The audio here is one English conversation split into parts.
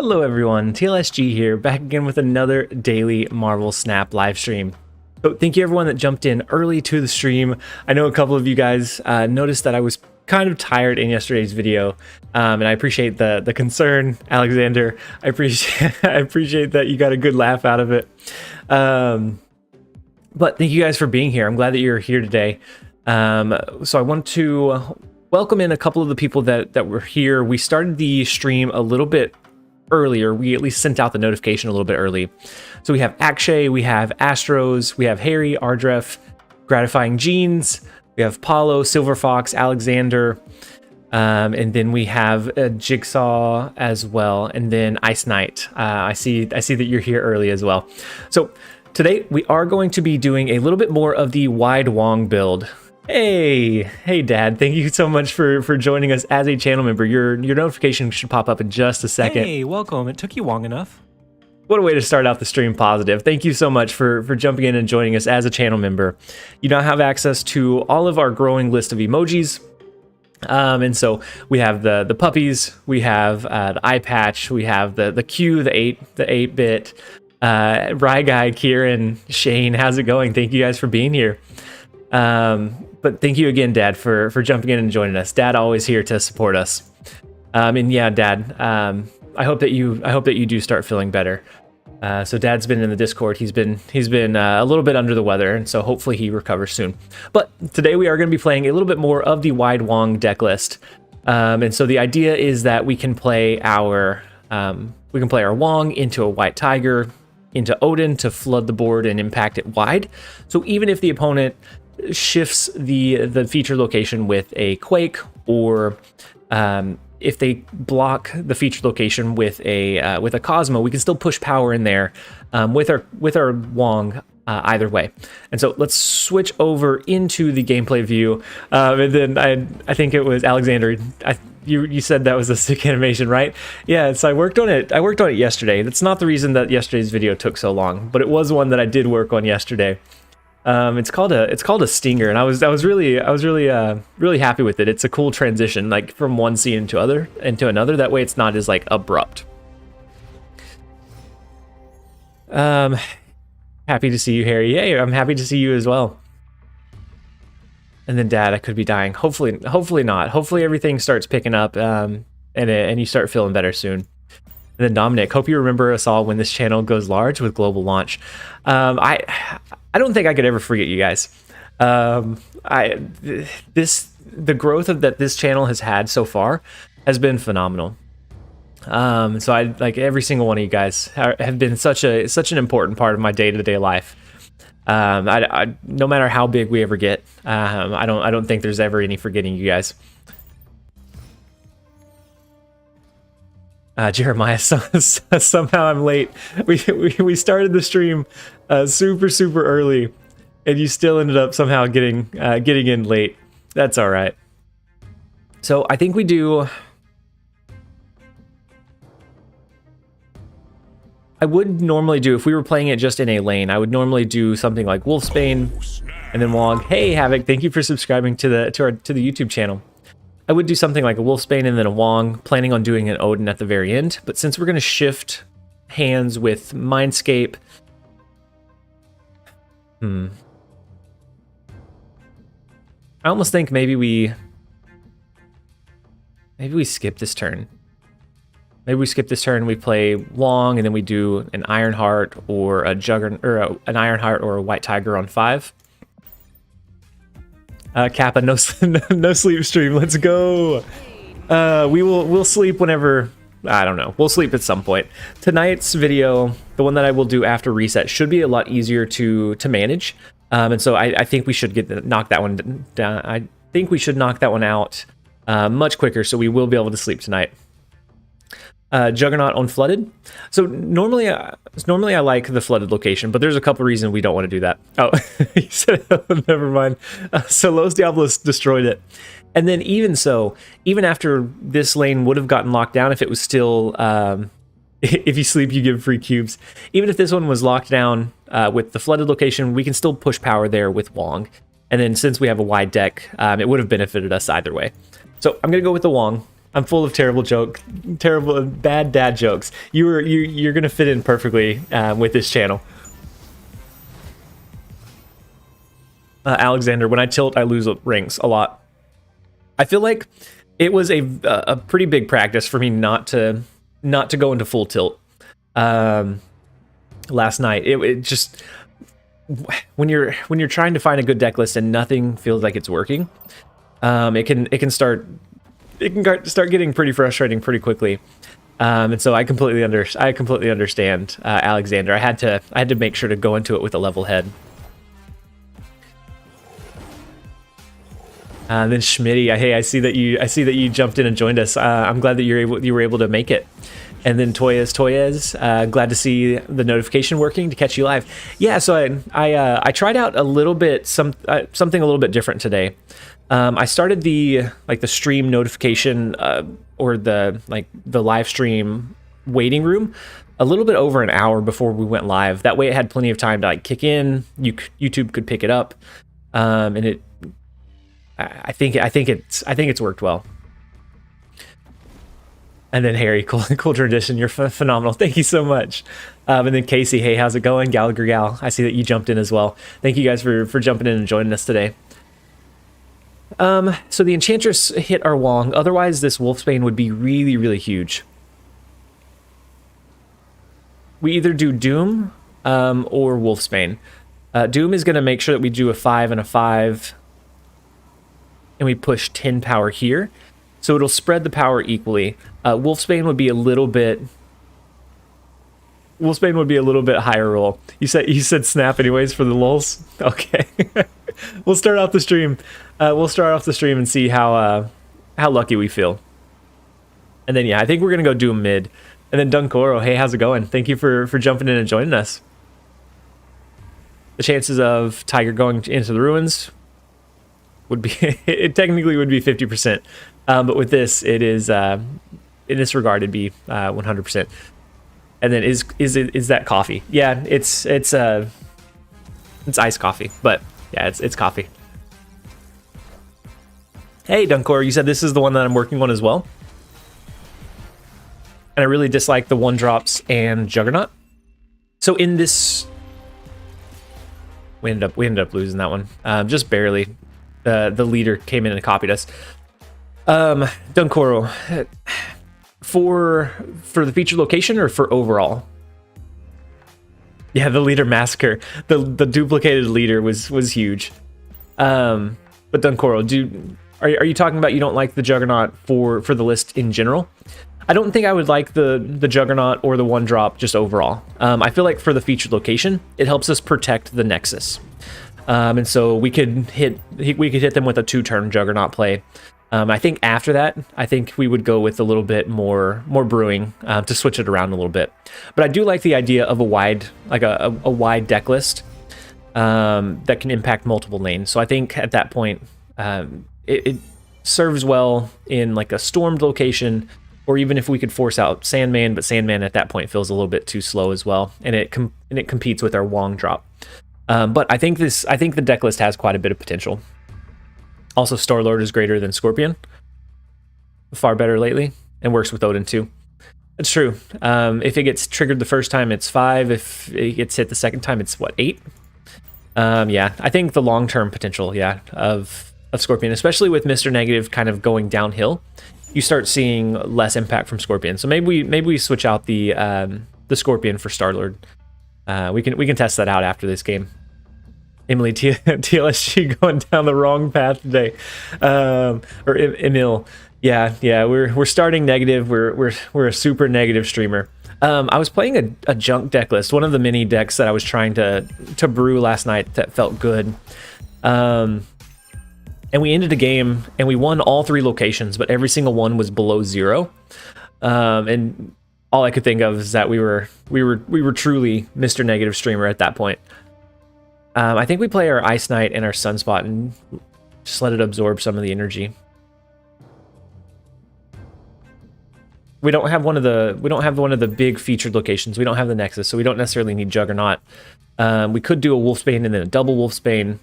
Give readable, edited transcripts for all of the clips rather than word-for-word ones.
Hello everyone, TLSG here, back again with another daily Marvel Snap live stream. So thank you everyone that jumped in early to the stream. I know a couple of you guys noticed that I was kind of tired in yesterday's video, and I appreciate the concern, Alexander. I appreciate that you got a good laugh out of it. But thank you guys for being here. I'm glad that you're here today. So I want to welcome in a couple of the people that were here. We started the stream a little bit earlier. We at least sent out the notification a little bit early. So we have Akshay, we have Astros, we have Harry, Ardref, Gratifying Jeans, we have Paulo, Silver Fox, Alexander, and then we have Jigsaw as well, and then Ice Knight. I see that you're here early as well. So today we are going to be doing a little bit more of the wide Wong build. Hey Dad, thank you so much for joining us as a channel member. Your notification should pop up in just a second. Hey, welcome. It took you long enough. What a way to start out the stream positive. Thank you so much for jumping in and joining us as a channel member. You now have access to all of our growing list of emojis. And so we have the puppies, we have the eye patch, we have the Q, the 8-bit, Rye Guy, Kieran, Shane, how's it going? Thank you guys for being here. But thank you again, Dad, for jumping in and joining us. Dad always here to support us. And yeah, Dad, I hope that you do start feeling better. So Dad's been in the Discord. He's been a little bit under the weather, and so hopefully he recovers soon. But today we are going to be playing a little bit more of the Wide Wong deck list. And so the idea is that we can play our Wong into a White Tiger, into Odin to flood the board and impact it wide. So even if the opponent shifts the feature location with a Quake, or if they block the feature location with a Cosmo, we can still push power in there with our Wong either way. And so let's switch over into the gameplay view, and then I think it was Alexander. You said that was a sick animation, right? Yeah, so I worked on it yesterday. That's not the reason that yesterday's video took so long, but it was one that I did work on yesterday. It's called a stinger, and I was really happy with it. It's a cool transition, like from one scene into another. That way it's not as like abrupt. Happy to see you, Harry. Yeah, I'm happy to see you as well. And then Dad, I could be dying. Hopefully not. Hopefully everything starts picking up, and you start feeling better soon. And then Dominic, hope you remember us all when this channel goes large with global launch. I don't think I could ever forget you guys. The growth that this channel has had so far has been phenomenal. So I like every single one of you guys have been such an important part of my day-to-day life. No matter how big we ever get, I don't think there's ever any forgetting you guys. Jeremiah, somehow I'm late. We started the stream super early, and you still ended up somehow getting in late. That's all right. So I think we do. I would normally do, if we were playing it just in a lane, I would normally do something like Wolfsbane and then Wong. Hey Avik, thank you for subscribing to the YouTube channel. I would do something like a Wolfsbane and then a Wong, planning on doing an Odin at the very end. But since we're going to shift hands with Mindscape, I almost think maybe we skip this turn. Maybe we skip this turn. We play Wong, and then we do an Ironheart or a Juggernaut, or an Ironheart or a White Tiger on 5. Kappa, no sleep stream. Let's go. We'll sleep whenever. I don't know. We'll sleep at some point. Tonight's video, the one that I will do after reset, should be a lot easier to manage. And so I think we should knock that one down. I think we should knock that one out much quicker, so we will be able to sleep tonight. Juggernaut on flooded. So normally I like the flooded location, but there's a couple reasons we don't want to do that. Oh, he said, never mind. So Los Diablos destroyed it. And then even after this lane would have gotten locked down, if it was still, if you sleep, you give free cubes. Even if this one was locked down with the flooded location, we can still push power there with Wong. And then since we have a wide deck, it would have benefited us either way. So I'm going to go with the Wong. I'm full of terrible, bad dad jokes. You're gonna fit in perfectly with this channel. Alexander, when I tilt, I lose rings a lot. I feel like it was a pretty big practice for me not to go into full tilt. Last night, it just when you're trying to find a good deck list and nothing feels like it's working, it can start getting pretty frustrating pretty quickly. And so I completely understand, Alexander. I had to make sure to go into it with a level head. Then Schmitty, hey, I see that you jumped in and joined us. I'm glad that you were able to make it. And then Toyez, glad to see the notification working to catch you live. Yeah, so I tried out a little bit something a little bit different today. I started the stream notification or the live stream waiting room a little bit over an hour before we went live. That way, it had plenty of time to kick in. YouTube could pick it up, and I think it's worked well. And then Harry, cool tradition. You're phenomenal. Thank you so much. And then Casey, hey, how's it going? Gallagher Gal, I see that you jumped in as well. Thank you guys for jumping in and joining us today. So the Enchantress hit our Wong. Otherwise, this Wolfsbane would be really, really huge. We either do Doom or Wolfsbane. Doom is going to make sure that we do a 5 and a 5. And we push 10 power here. So it'll spread the power equally. Wolfsbane would be a little bit higher roll. You said snap anyways for the lulz. Okay. We'll start off the stream. And see how lucky we feel. And then yeah, I think we're gonna go Doom mid. And then Dunkoro, hey, how's it going? Thank you for jumping in and joining us. The chances of Tiger going into the ruins would be it technically would be 50%. But with this, it is in this regard it'd be 100%. And then is that coffee? Yeah, it's iced coffee, but yeah, it's coffee. Hey Dunkor, you said this is the one that I'm working on as well. And I really dislike the 1-drops and Juggernaut. So in this, we ended up losing that one, just barely. The leader came in and copied us. Dunkoro, for the featured location or for overall? Yeah, the leader massacre. The duplicated leader was huge. But Dunkoro, are you talking about you don't like the Juggernaut for the list in general? I don't think I would like the Juggernaut or the 1-drop just overall. I feel like for the featured location, it helps us protect the Nexus. And so we could hit them with a 2-turn Juggernaut play. I think after that, I think we would go with a little bit more brewing to switch it around a little bit. But I do like the idea of a wide deck list that can impact multiple lanes. So I think at that point, it serves well in like a stormed location, or even if we could force out Sandman, but Sandman at that point feels a little bit too slow as well, and it competes with our Wong drop. But I think the deck list has quite a bit of potential. Also, Starlord is greater than Scorpion. Far better lately, and works with Odin too. That's true. If it gets triggered the first time, it's 5. If it gets hit the second time, it's what, 8? Yeah, I think the long-term potential, yeah, of Scorpion, especially with Mr. Negative kind of going downhill, you start seeing less impact from Scorpion. So maybe we switch out the Scorpion for Starlord. We can test that out after this game. Emily, TLSG going down the wrong path today, or Emil. Yeah, we're starting negative. We're a super negative streamer. I was playing a junk deck list, one of the mini decks that I was trying to brew last night that felt good. And we ended the game and we won all 3 locations, but every single one was below 0. And all I could think of is that we were truly Mr. Negative streamer at that point. I think we play our Ice Knight and our Sunspot and just let it absorb some of the energy. We don't have one of the big featured locations. We don't have the Nexus, so we don't necessarily need Juggernaut. We could do a Wolfsbane and then a double Wolfsbane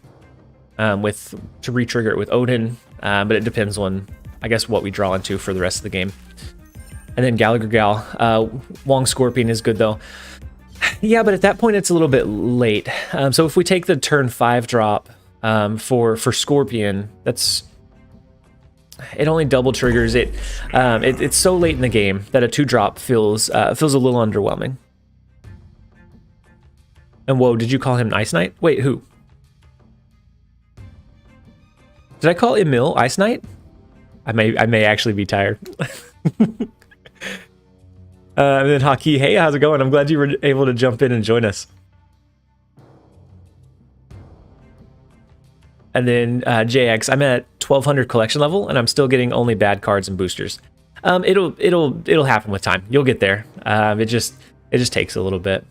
to re-trigger it with Odin, but it depends on I guess, what we draw into for the rest of the game. And then Gallagher Gal. Wong Scorpion is good, though. Yeah, but at that point, it's a little bit late. So if we take the turn 5 drop for Scorpion, it only double triggers it. It's so late in the game that a 2-drop feels a little underwhelming. And whoa, did you call him Ice Knight? Wait, who? Did I call Emil Ice Knight? I may actually be tired. And then Haki, hey, how's it going? I'm glad you were able to jump in and join us. And then JX, I'm at 1200 collection level, and I'm still getting only bad cards and boosters. It'll happen with time. You'll get there. It just takes a little bit.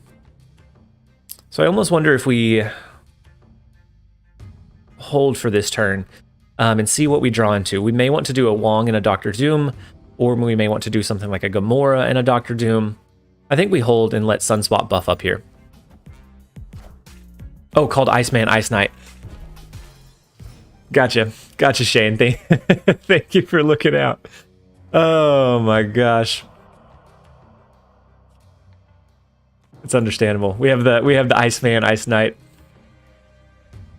So I almost wonder if we hold for this turn and see what we draw into. We may want to do a Wong and a Dr. Doom, or we may want to do something like a Gamora and a Dr. Doom. I think we hold and let Sunspot buff up here. Oh, called Iceman Ice Knight. Gotcha, Shane. Thank you for looking out. Oh my gosh, it's understandable. We have the Iceman Ice Knight.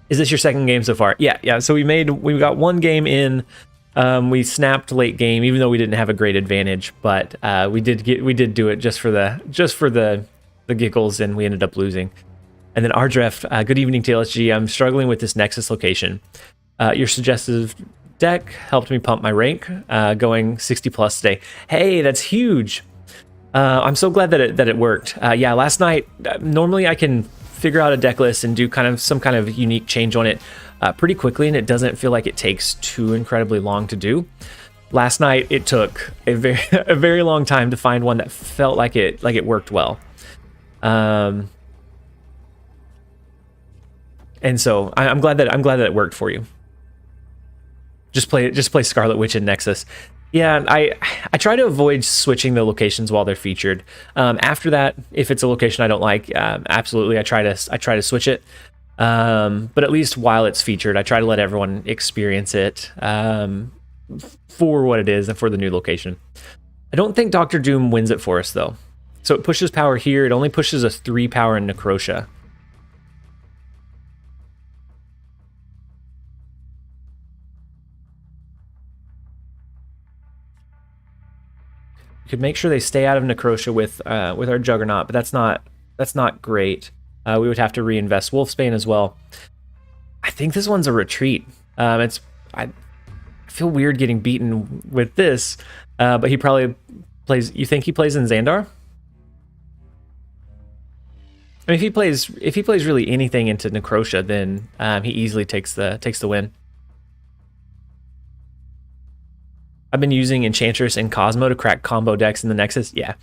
Is this your second game so far? Yeah. So we got one game in. We snapped late game, even though we didn't have a great advantage, but we did do it just for the giggles, and we ended up losing. And then Ardref, good evening TLSG. I'm struggling with this Nexus location. Your suggestive deck helped me pump my rank, going 60 plus today. Hey, that's huge. I'm so glad that it worked. Yeah, last night, normally I can figure out a deck list and do some kind of unique change on it pretty quickly, and it doesn't feel like it takes too incredibly long to do. Last night, it took a very long time to find one that felt like it worked well. And so I'm glad that it worked for you. Just play Scarlet Witch and Nexus. Yeah, I try to avoid switching the locations while they're featured. After that, if it's a location I don't like, absolutely I try to switch it. But at least while it's featured, I try to let everyone experience it for what it is and for the new location. I don't think Dr. Doom wins it for us though. So it pushes power here. It only pushes us 3 power in Necrotia. We could make sure they stay out of Necrotia with our Juggernaut, but that's not great. We would have to reinvest Wolfsbane as well. I think this one's a retreat. I feel weird getting beaten with this, but he probably plays. You think he plays in Xandar? I mean, if he plays really anything into Necrotia, then he easily takes the win. I've been using Enchantress and Cosmo to crack combo decks in the Nexus. Yeah.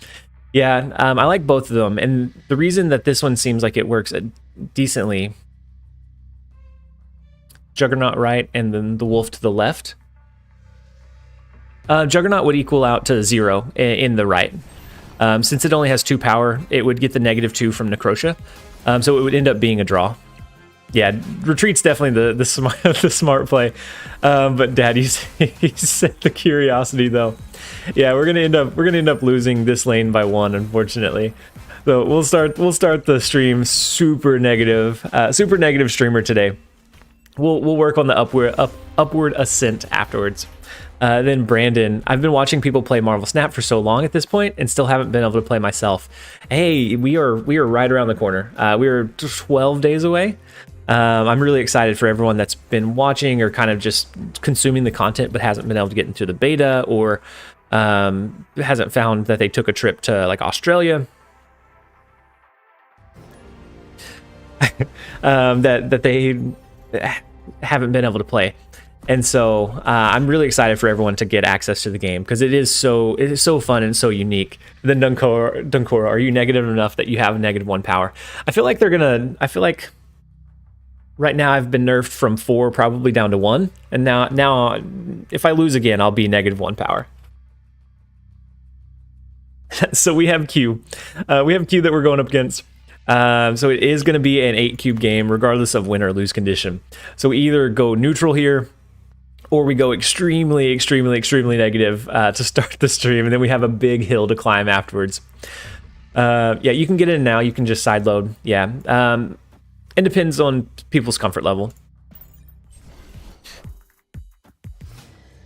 I like both of them, and the reason that this one seems like it works decently, Juggernaut right, and then the Wolf to the left. Juggernaut would equal out to 0 in the right. Since it only has 2 power, it would get the -2 from Necrotia, so it would end up being a draw. Yeah, retreat's definitely the smart play, but Daddy's he set the curiosity though. Yeah, we're gonna end up losing this lane by 1, unfortunately. So we'll start the stream super negative streamer today. We'll work on the upward ascent afterwards. Then Brandon, I've been watching people play Marvel Snap for so long at this point, and still haven't been able to play myself. Hey, we are right around the corner. We are 12 days away. I'm really excited for everyone that's been watching or kind of just consuming the content but hasn't been able to get into the beta, or hasn't found that they took a trip to like Australia. that they haven't been able to play. And so I'm really excited for everyone to get access to the game, because it is so fun and so unique. Then Dunkora, are you negative enough that you have -1 power? I feel like right now I've been nerfed from 4 probably down to 1, and now if I lose again, I'll be -1 power. So we have Q. We have Q that we're going up against. So it is going to be an 8 cube game, regardless of win or lose condition. So we either go neutral here, or we go extremely negative to start the stream, and then we have a big hill to climb afterwards. Yeah, you can get in now. You can just side load. Yeah, it depends on people's comfort level.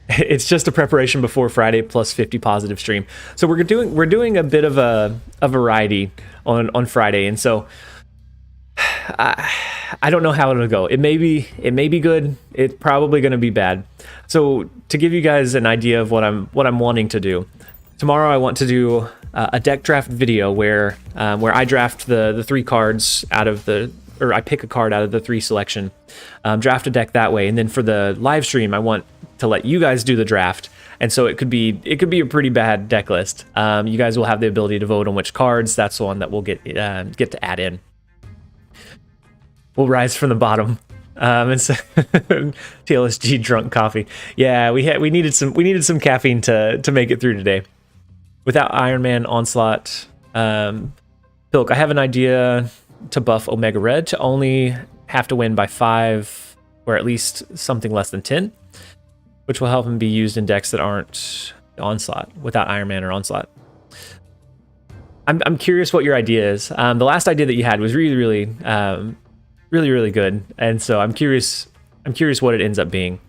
It's just a preparation before Friday plus 50 positive stream. So we're doing a bit of a variety on Friday, and so I don't know how it'll go. It may be good. It's probably going to be bad. So to give you guys an idea of what I'm wanting to do, tomorrow I want to do a deck draft video where I draft the 3 cards out of the, or I pick a card out of the 3 selection, draft a deck that way, and then for the live stream I want to let you guys do the draft. And so it could be a pretty bad deck list. You guys will have the ability to vote on which cards. That's the one that we'll get to add in. We'll rise from the bottom. And so TLSG drunk coffee. Yeah, we needed some caffeine to make it through today. Without Iron Man onslaught, Pilk, I have an idea to buff Omega Red to only have to win by 5 or at least something less than 10, which will help him be used in decks that aren't onslaught without Iron Man or onslaught. I'm curious what your idea is. The last idea that you had was really good, and so I'm curious what it ends up being.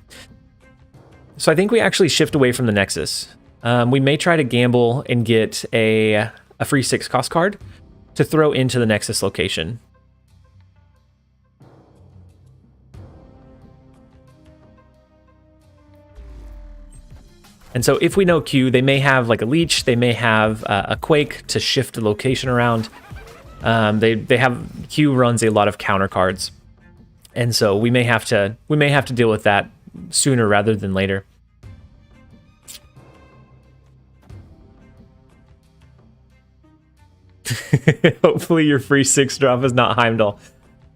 So I think we actually shift away from the Nexus. We may try to gamble and get a free 6 cost card to throw into the Nexus location. And so if we know Q, they may have like a leech, they may have a quake to shift the location around. They have, Q runs a lot of counter cards, and so we may have to deal with that sooner rather than later. Hopefully your free 6 drop is not Heimdall.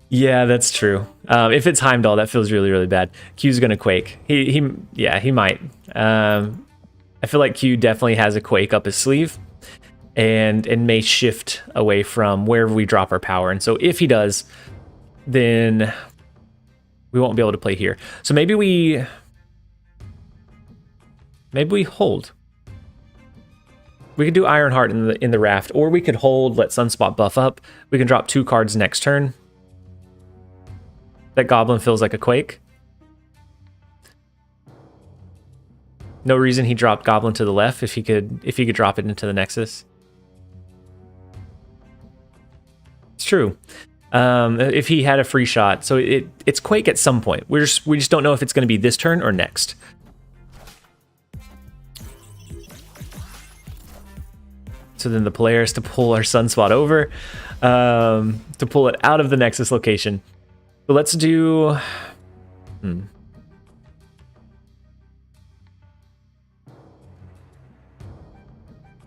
Yeah, that's true. If it's Heimdall, that feels really bad. Q's gonna quake. He might. I feel like Q definitely has a quake up his sleeve, and may shift away from wherever we drop our power. And so if he does, then we won't be able to play here. So maybe we hold. We could do Ironheart in the raft, or we could hold, let Sunspot buff up. We can drop 2 cards next turn. That Goblin feels like a quake. No reason he dropped Goblin to the left if he could drop it into the Nexus. It's true. If he had a free shot, so it's quake at some point. We just don't know if it's going to be this turn or next. So then the player is to pull our Sunspot over, to pull it out of the Nexus location. But let's do.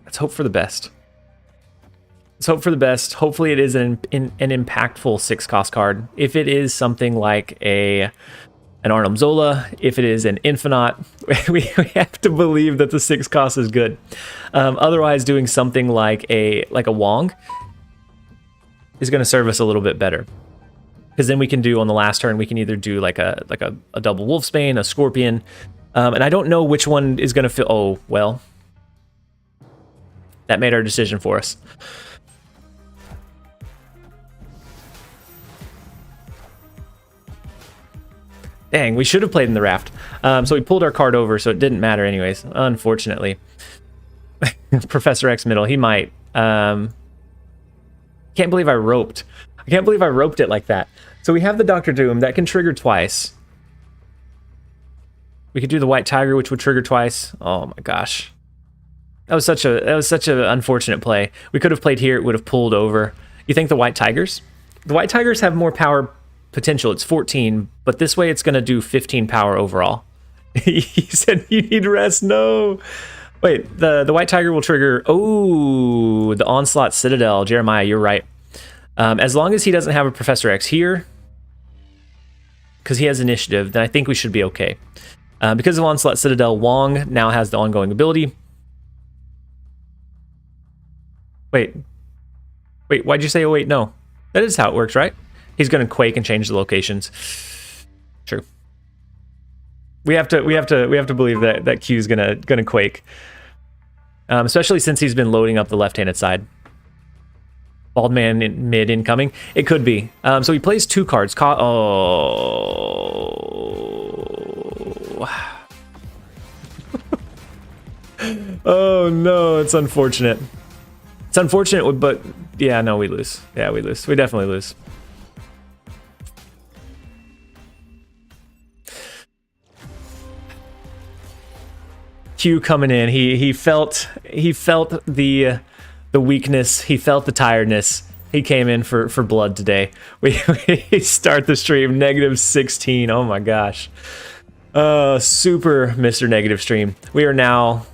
Let's hope for the best. Let's hope for the best. Hopefully it is an impactful 6 cost card. If it is something like an Arnim Zola, if it is an Infinite, we have to believe that the 6 cost is good. Otherwise, doing something like a Wong is going to serve us a little bit better. Because then we can do, on the last turn, we can either do like a double Wolfsbane, a Scorpion, and I don't know which one is going to feel. Oh, well. That made our decision for us. Dang, we should have played in the raft. So we pulled our card over, so it didn't matter anyways, unfortunately. Professor X middle, he might. Can't believe I roped. I can't believe I roped it like that. So we have the Dr. Doom that can trigger twice. We could do the White Tiger, which would trigger twice. Oh my gosh. That was such an unfortunate play. We could have played here, it would have pulled over. You think the White Tigers? The White Tigers have more power potential. It's 14, but this way it's going to do 15 power overall. He said you need rest. No. Wait, the White Tiger will trigger. Oh, the Onslaught Citadel. Jeremiah, you're right. As long as he doesn't have a Professor X here, because he has initiative, then I think we should be okay. Because of Onslaught Citadel, Wong now has the ongoing ability. Wait, why'd you say, oh wait, no. That is how it works, right? He's going to quake and change the locations. True. We have to believe that Q's gonna quake. Especially since he's been loading up the left-handed side. Bald man in mid incoming. It could be. So he plays 2 cards. Oh no, it's unfortunate. It's unfortunate, but yeah, no, we lose. Yeah, we lose. We definitely lose. Q coming in. He felt the weakness. He felt the tiredness. He came in for blood today. We start the stream -16. Oh my gosh. Super Mr. Negative stream. We are now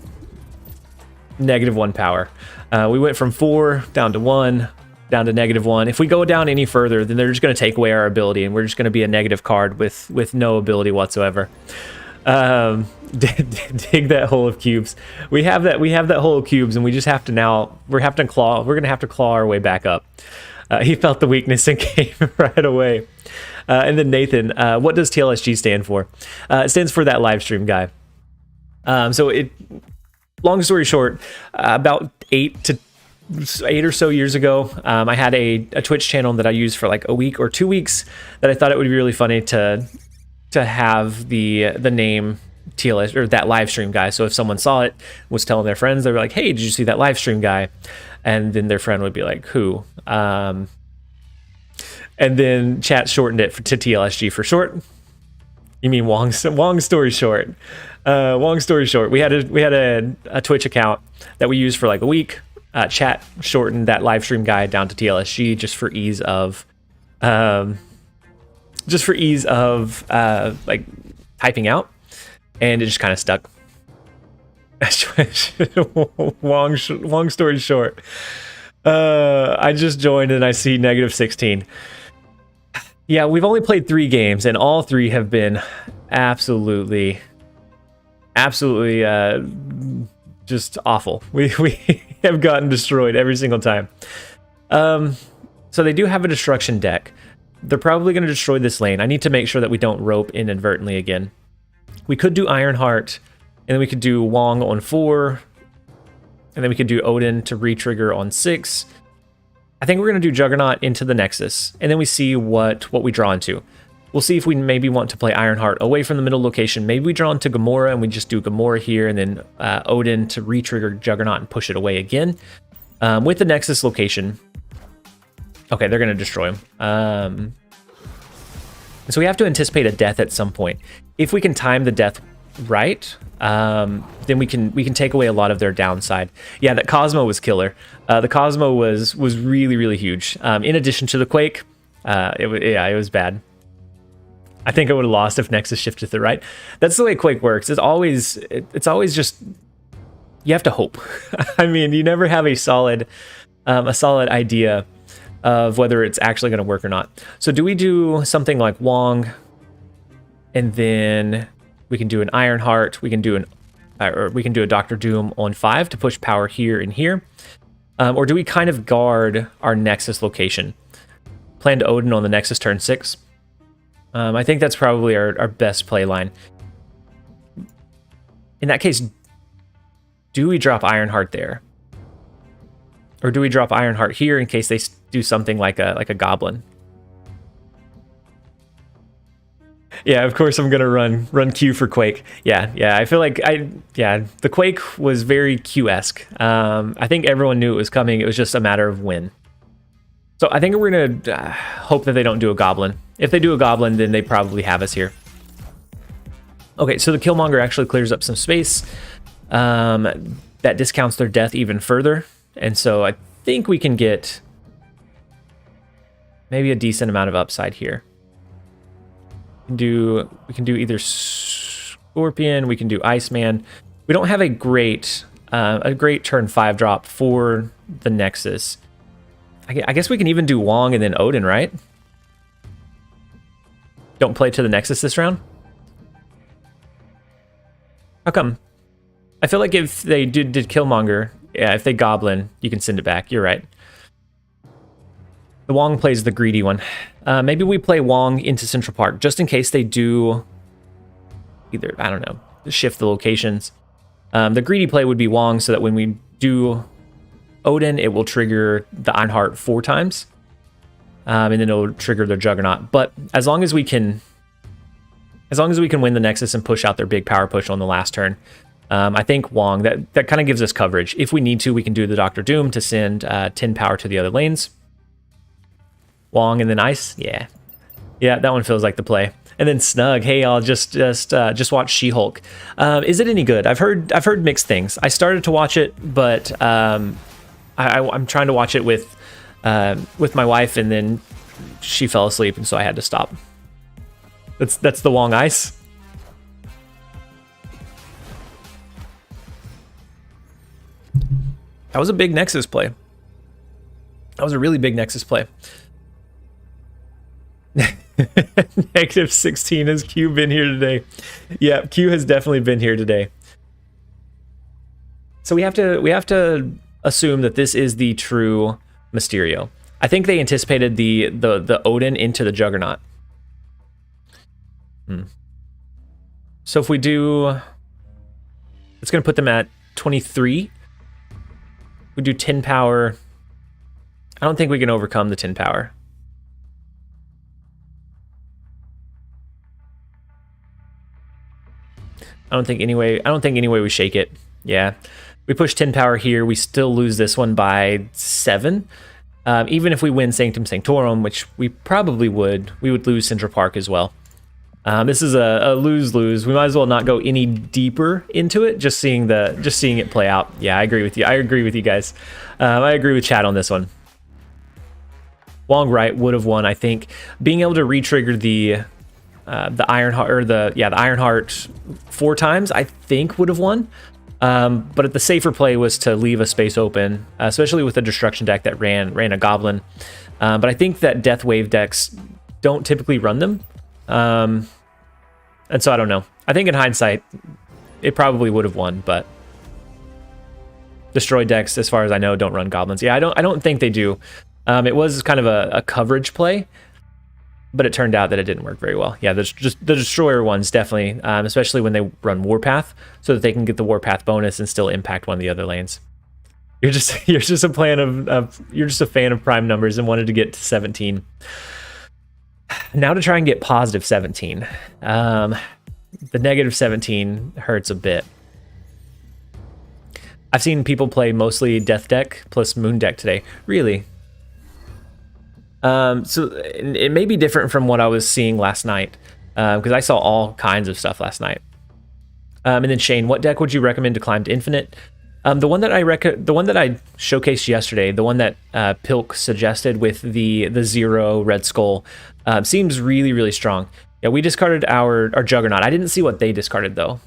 -1 power. We went from 4 down to 1, down to -1. If we go down any further, then they're just going to take away our ability, and we're just going to be a negative card with no ability whatsoever. Dig that hole of cubes. We have that hole of cubes, and we just have to now. We're going to have to claw our way back up. He felt the weakness and came right away. And then Nathan, what does TLSG stand for? It stands for that live stream guy. Long story short, about 8 or so years ago, I had a Twitch channel that I used for like a week or 2 weeks that I thought it would be really funny to have the name TLS or that live stream guy. So if someone saw it, was telling their friends, they were like, "Hey, did you see that live stream guy?" And then their friend would be like, "Who?" And then chat shortened it to TLSG for short. You mean Wong story short. Long story short, we had a Twitch account that we used for like a week. Chat shortened that live stream guy down to TLSG just for ease of like typing out, and it just kind of stuck. long story short, I just joined and I see -16. Yeah, we've only played 3 games, and all 3 have been absolutely just awful. We have gotten destroyed every single time. So they do have a destruction deck. They're probably going to destroy this lane. I need to make sure that we don't rope inadvertently again. We could do Ironheart, and then we could do Wong on 4, and then we could do Odin to re-trigger on 6. I think we're going to do Juggernaut into the Nexus, and then we see what we draw into. We'll see if we maybe want to play Ironheart away from the middle location. Maybe we draw into Gamora, and we just do Gamora here, and then Odin to re-trigger Juggernaut and push it away again. With the Nexus location... Okay, they're going to destroy him. So we have to anticipate a death at some point. If we can time the death right, then we can take away a lot of their downside. Yeah, that Cosmo was killer. The Cosmo was really, really huge. In addition to the Quake, it was bad. I think I would have lost if Nexus shifted to the right. That's the way Quake works. It's always just, you have to hope. I mean, you never have a solid idea of whether it's actually going to work or not. So do we do something like Wong, and then we can do an Ironheart, we can do a Doctor Doom on 5 to push power here and here, or do we kind of guard our Nexus location? Plan to Odin on the Nexus turn 6. I think that's probably our best play line. In that case, do we drop Ironheart there? Or do we drop Ironheart here in case they do something like a Goblin? Yeah, of course I'm gonna run Q for Quake. Yeah, I feel like the Quake was very Q-esque. I think everyone knew it was coming. It was just a matter of when. So I think we're gonna hope that they don't do a Goblin. If they do a Goblin, then they probably have us here. Okay, so the Killmonger actually clears up some space. That discounts their death even further. And so I think we can get maybe a decent amount of upside here. We can do either Scorpion, we can do Iceman. We don't have a great turn 5 drop for the Nexus. I guess we can even do Wong and then Odin, right? Don't play to the Nexus this round? How come? I feel like if they did Killmonger, yeah, if they Goblin, you can send it back. You're right. The Wong plays the greedy one. Maybe we play Wong into Central Park, just in case they do either, I don't know, shift the locations. The greedy play would be Wong, so that when we do Odin, it will trigger the Ironheart 4 times. And then it'll trigger their Juggernaut. But as long as we can win the Nexus and push out their big power push on the last turn, I think Wong, that kind of gives us coverage. If we need to, we can do the Dr. Doom to send 10 power to the other lanes. Wong and then Ice, yeah, that one feels like the play. And then Snug, hey y'all, just watch She-Hulk. Is it any good? I've heard mixed things. I started to watch it, but I'm trying to watch it with my wife, and then she fell asleep, and so I had to stop. That's the Wong Ice. That was a big Nexus play. That was a really big Nexus play. Negative 16. Has Q been here today? Yeah, Q has definitely been here today. So we have to assume that this is the true Mysterio. I think they anticipated the Odin into the Juggernaut. So if we do, it's going to put them at 23. We do 10 power. I don't think we can overcome the 10 power. I don't think anyway we shake it. Yeah. We push 10 power here. We still lose this one by 7. Even if we win Sanctum Sanctorum, which we probably would, we would lose Central Park as well. This is a lose-lose. We might as well not go any deeper into it, just seeing it play out. Yeah, I agree with you. I agree with you guys. I agree with chat on this one. Wong Right would have won, I think. Being able to re-trigger the Ironheart, or the Ironheart 4 times, I think would have won. But the safer play was to leave a space open, especially with the destruction deck that ran a Goblin. But I think that Death Wave decks don't typically run them. And so I don't know. I think in hindsight, it probably would have won, but Destroy decks, as far as I know, don't run Goblins. Yeah, I don't think they do. It was kind of a coverage play, but it turned out that it didn't work very well. Yeah, the Destroyer ones definitely, especially when they run Warpath, so that they can get the Warpath bonus and still impact one of the other lanes. You're just a fan of prime numbers and wanted to get to 17. Now to try and get positive 17. The negative 17 hurts a bit. I've seen people play mostly Death deck plus Moon deck today. Really? So it may be different from what I was seeing last night, because I saw all kinds of stuff last night. And then Shane, what deck would you recommend to climb to Infinite? The one that I showcased yesterday, the one that Pilk suggested with the 0 Red Skull, seems really, really strong. Yeah, we discarded our Juggernaut. I didn't see what they discarded though.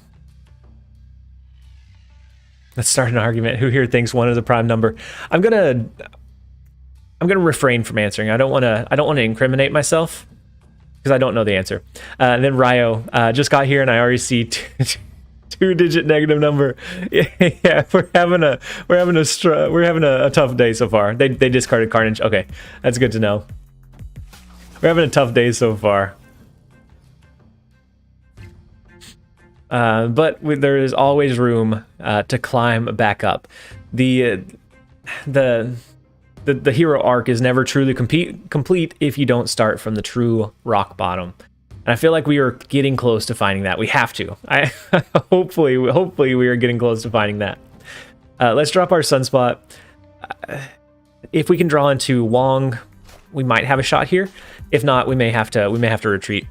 Let's start an argument. Who here thinks 1 is a prime number? I'm gonna refrain from answering. I don't want to incriminate myself because I don't know the answer. And then Ryo just got here and I already see 2-digit negative number. Yeah, we're having a tough day so far. They discarded Carnage. Okay, that's good to know. We're having a tough day so far. But there is always room to climb back up. The hero arc is never truly complete if you don't start from the true rock bottom. And I feel like we are getting close to finding that. We have to. Hopefully we are getting close to finding that. Let's drop our Sunspot. If we can draw into Wong, we might have a shot here. If not, we may have to retreat.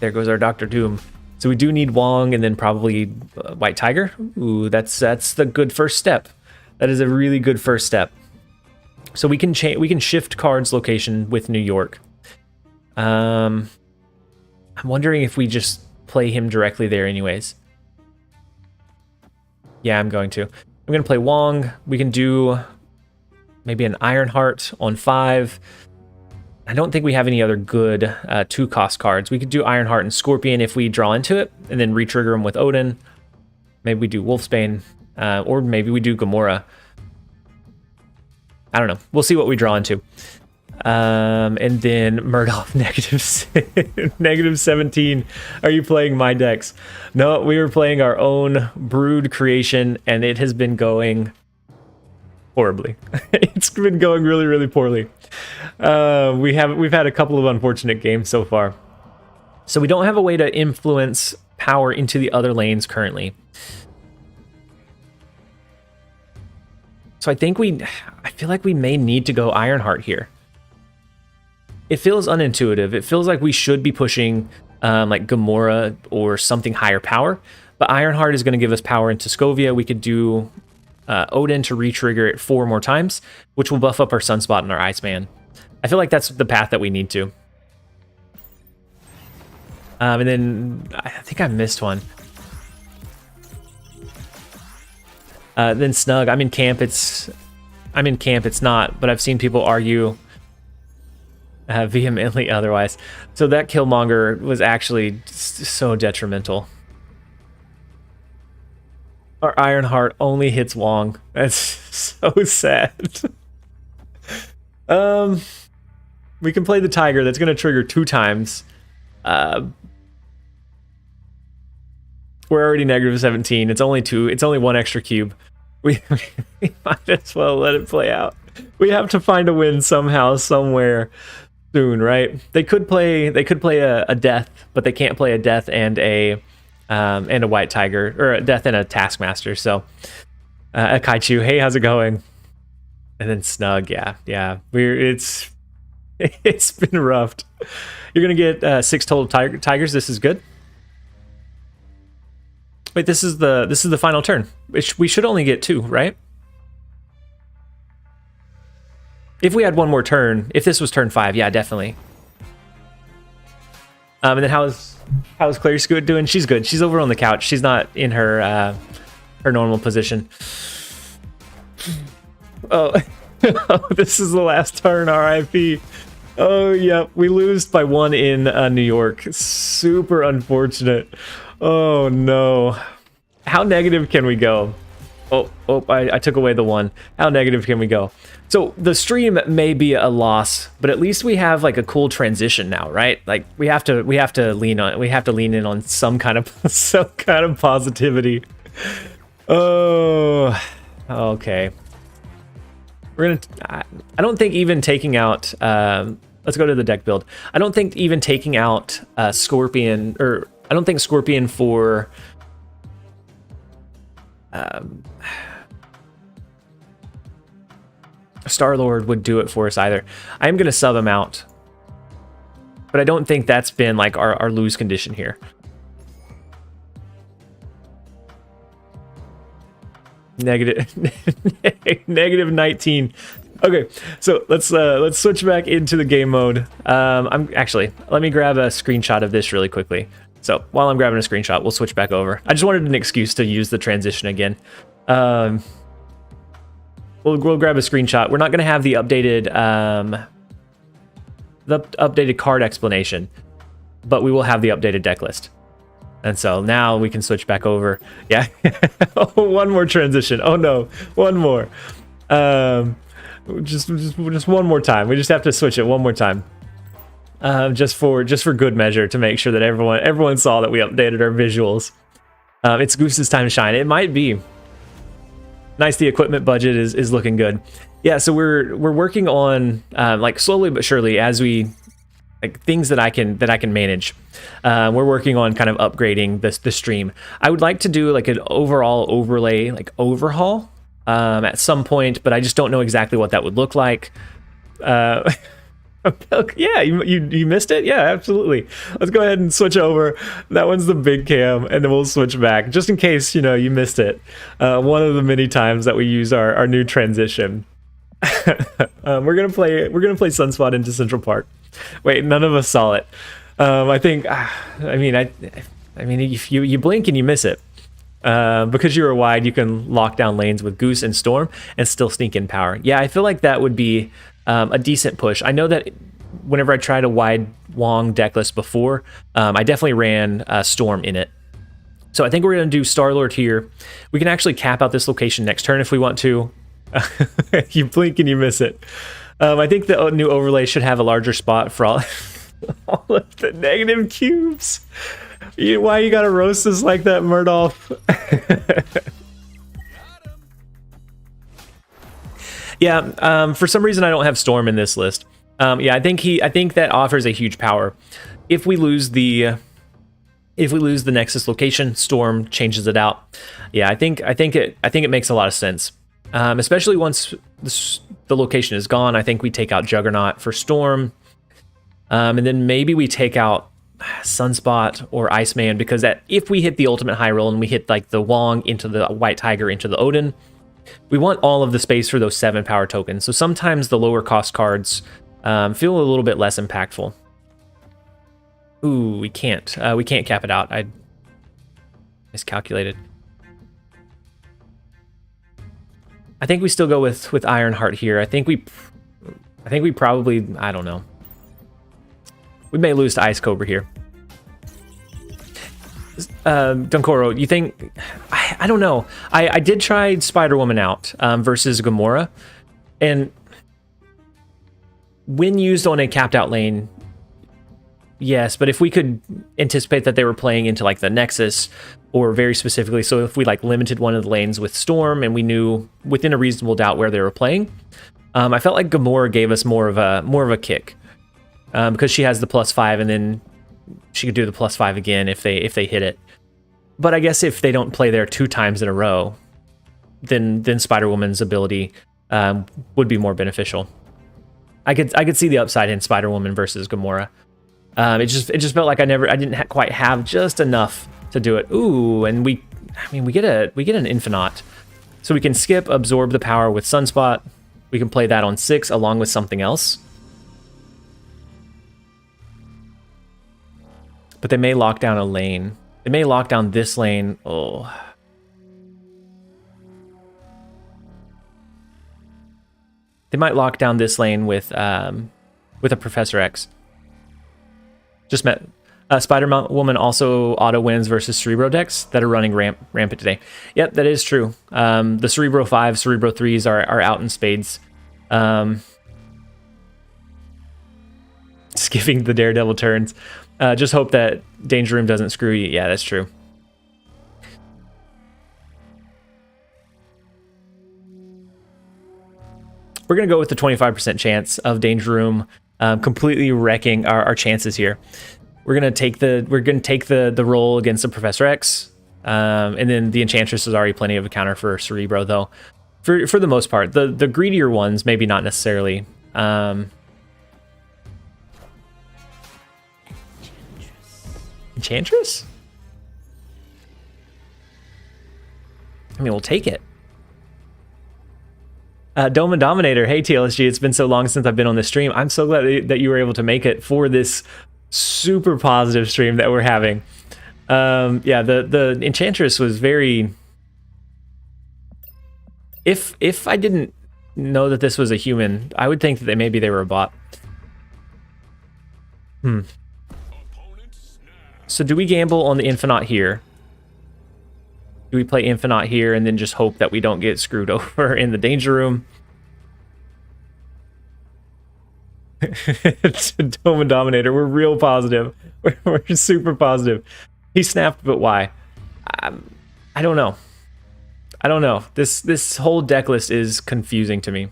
There goes our Dr. Doom. So we do need Wong and then probably White Tiger. Ooh, that's the good first step. That is a really good first step. So we can shift cards location with New York. I'm wondering if we just play him directly there anyways. Yeah, I'm going to play Wong. We can do maybe an Ironheart on 5. I don't think we have any other good 2-cost cards. We could do Ironheart and Scorpion if we draw into it, and then re-trigger him with Odin. Maybe we do Wolfsbane, or maybe we do Gamora. I don't know. We'll see what we draw into. And then Murdoch negative 17. Are you playing my decks? No, we were playing our own brood creation, and it has been going horribly. It's been going really, really poorly. We've had a couple of unfortunate games so far. So we don't have a way to influence power into the other lanes currently. So I feel like we may need to go Ironheart here. It feels unintuitive. It feels like we should be pushing like Gamora or something higher power, but Ironheart is going to give us power into Scovia. We could do Odin to re-trigger it 4 more times, which will buff up our Sunspot and our Iceman. I feel like that's the path that we need to. And then I think I missed one. Then Snug. I'm in camp. It's not, but I've seen people argue vehemently otherwise. So that Killmonger was actually so detrimental. Our Ironheart only hits Wong. That's so sad. We can play the Tiger. That's going to trigger 2 times. We're already negative 17. It's only 2. It's only 1 extra cube. We might as well let it play out. We have to find a win somehow, somewhere, soon, right? They could play a death, but they can't play a death and a white tiger, or a death and a taskmaster. So a Kaichu, hey, how's it going? And then Snug, yeah. It's been roughed. You're gonna get 6 total tigers. This is good. Wait, this is the final turn. We should only get 2, right? If we had 1 more turn, if this was turn 5, yeah, definitely. And then how's Claire Scoot doing? She's good. She's over on the couch. She's not in her normal position. Oh, this is the last turn. RIP. Oh, yeah, we lose by 1 in New York. Super unfortunate. Oh no. How negative can we go? I took away the 1. How negative can we go? So the stream may be a loss, but at least we have like a cool transition now, right? Like we have to lean in on some kind of positivity. Oh, okay. I don't think even taking out let's go to the deck build. I don't think even taking out Scorpion, or I don't think Scorpion for Star-Lord would do it for us either. I am going to sub him out, but I don't think that's been like our lose condition here. Negative 19. Okay, so let's switch back into the game mode. Let me grab a screenshot of this really quickly. So while I'm grabbing a screenshot, we'll switch back over. I just wanted an excuse to use the transition again. We'll grab a screenshot. We're not going to have the updated card explanation, but we will have the updated deck list. And so now we can switch back over. Yeah, one more transition. Oh no, one more. Just one more time. We just have to switch it one more time. Just for good measure, to make sure that everyone saw that we updated our visuals. It's Goose's time to shine. It might be. Nice, the equipment budget is looking good. Yeah, so we're working on like slowly but surely, as we like things that I can manage. We're working on kind of upgrading the stream. I would like to do like an overall overlay, like overhaul at some point, but I just don't know exactly what that would look like. Yeah, you missed it? Yeah, absolutely. Let's go ahead and switch over. That one's the big cam, and then we'll switch back, just in case, you missed it. One of the many times that we use our new transition. We're gonna play Sunspot into Central Park. Wait, none of us saw it. I think, I mean, if you blink and you miss it. Because you were wide, you can lock down lanes with Goose and Storm and still sneak in power. Yeah, I feel like that would be a decent push. I know that whenever I tried a wide Wong deck list before, I definitely ran Storm in it. So I think we're going to do Star-Lord here. We can actually cap out this location next turn if we want to. You blink and you miss it. I think the new overlay should have a larger spot for all, all of the negative cubes. Why you gotta roast us like that, Murdolph? Yeah, for some reason I don't have Storm in this list. Yeah, I think that offers a huge power. If we lose the Nexus location, Storm changes it out. Yeah, I think it makes a lot of sense. Especially once the location is gone, I think we take out Juggernaut for Storm. And then maybe we take out Sunspot or Iceman, because if we hit the ultimate high roll and we hit like the Wong into the White Tiger into the Odin, we want all of the space for those 7 power tokens. So sometimes the lower cost cards feel a little bit less impactful. Ooh, we can't cap it out. I miscalculated. I think we still go with Ironheart here. I think we probably, I don't know. We may lose to Ice Cobra here. Dunkoro, you think... I don't know. I did try Spider-Woman out versus Gamora. And when used on a capped out lane, yes, but if we could anticipate that they were playing into like the Nexus, or very specifically, so if we like limited one of the lanes with Storm and we knew within a reasonable doubt where they were playing, I felt like Gamora gave us more of a kick. Because she has the +5, and then she could do the +5 again if they hit it. But I guess if they don't play there 2 times in a row, then Spider-Woman's ability would be more beneficial. I could see the upside in Spider-Woman versus Gamora. It just felt like I didn't quite have just enough to do it. Ooh, and we get an Infinite, so we can skip absorb the power with Sunspot. We can play that on 6 along with something else. But they may lock down a lane. They may lock down this lane. Oh. They might lock down this lane with a Professor X. Just met. Spider-Woman also auto wins versus Cerebro decks that are running rampant today. Yep, that is true. The Cerebro 5, Cerebro 3s are out in spades. Skipping the Daredevil turns. Just hope that Danger Room doesn't screw you. Yeah, that's true. We're going to go with the 25% chance of Danger Room completely wrecking our chances here. We're going to take the roll against the Professor X. And then the Enchantress is already plenty of a counter for Cerebro, though. For the most part. The greedier ones, maybe not necessarily. Enchantress? I mean, we'll take it. DomaDominator, hey TLSG, it's been so long since I've been on this stream. I'm so glad that you were able to make it for this super positive stream that we're having. Yeah, the Enchantress was very... If I didn't know that this was a human, I would think that maybe they were a bot. So do we gamble on the Infinite here? Do we play Infinite here and then just hope that we don't get screwed over in the Danger Room? DomaDominator, we're real positive. We're super positive. He snapped, but why? I don't know. I don't know. This whole deck list is confusing to me.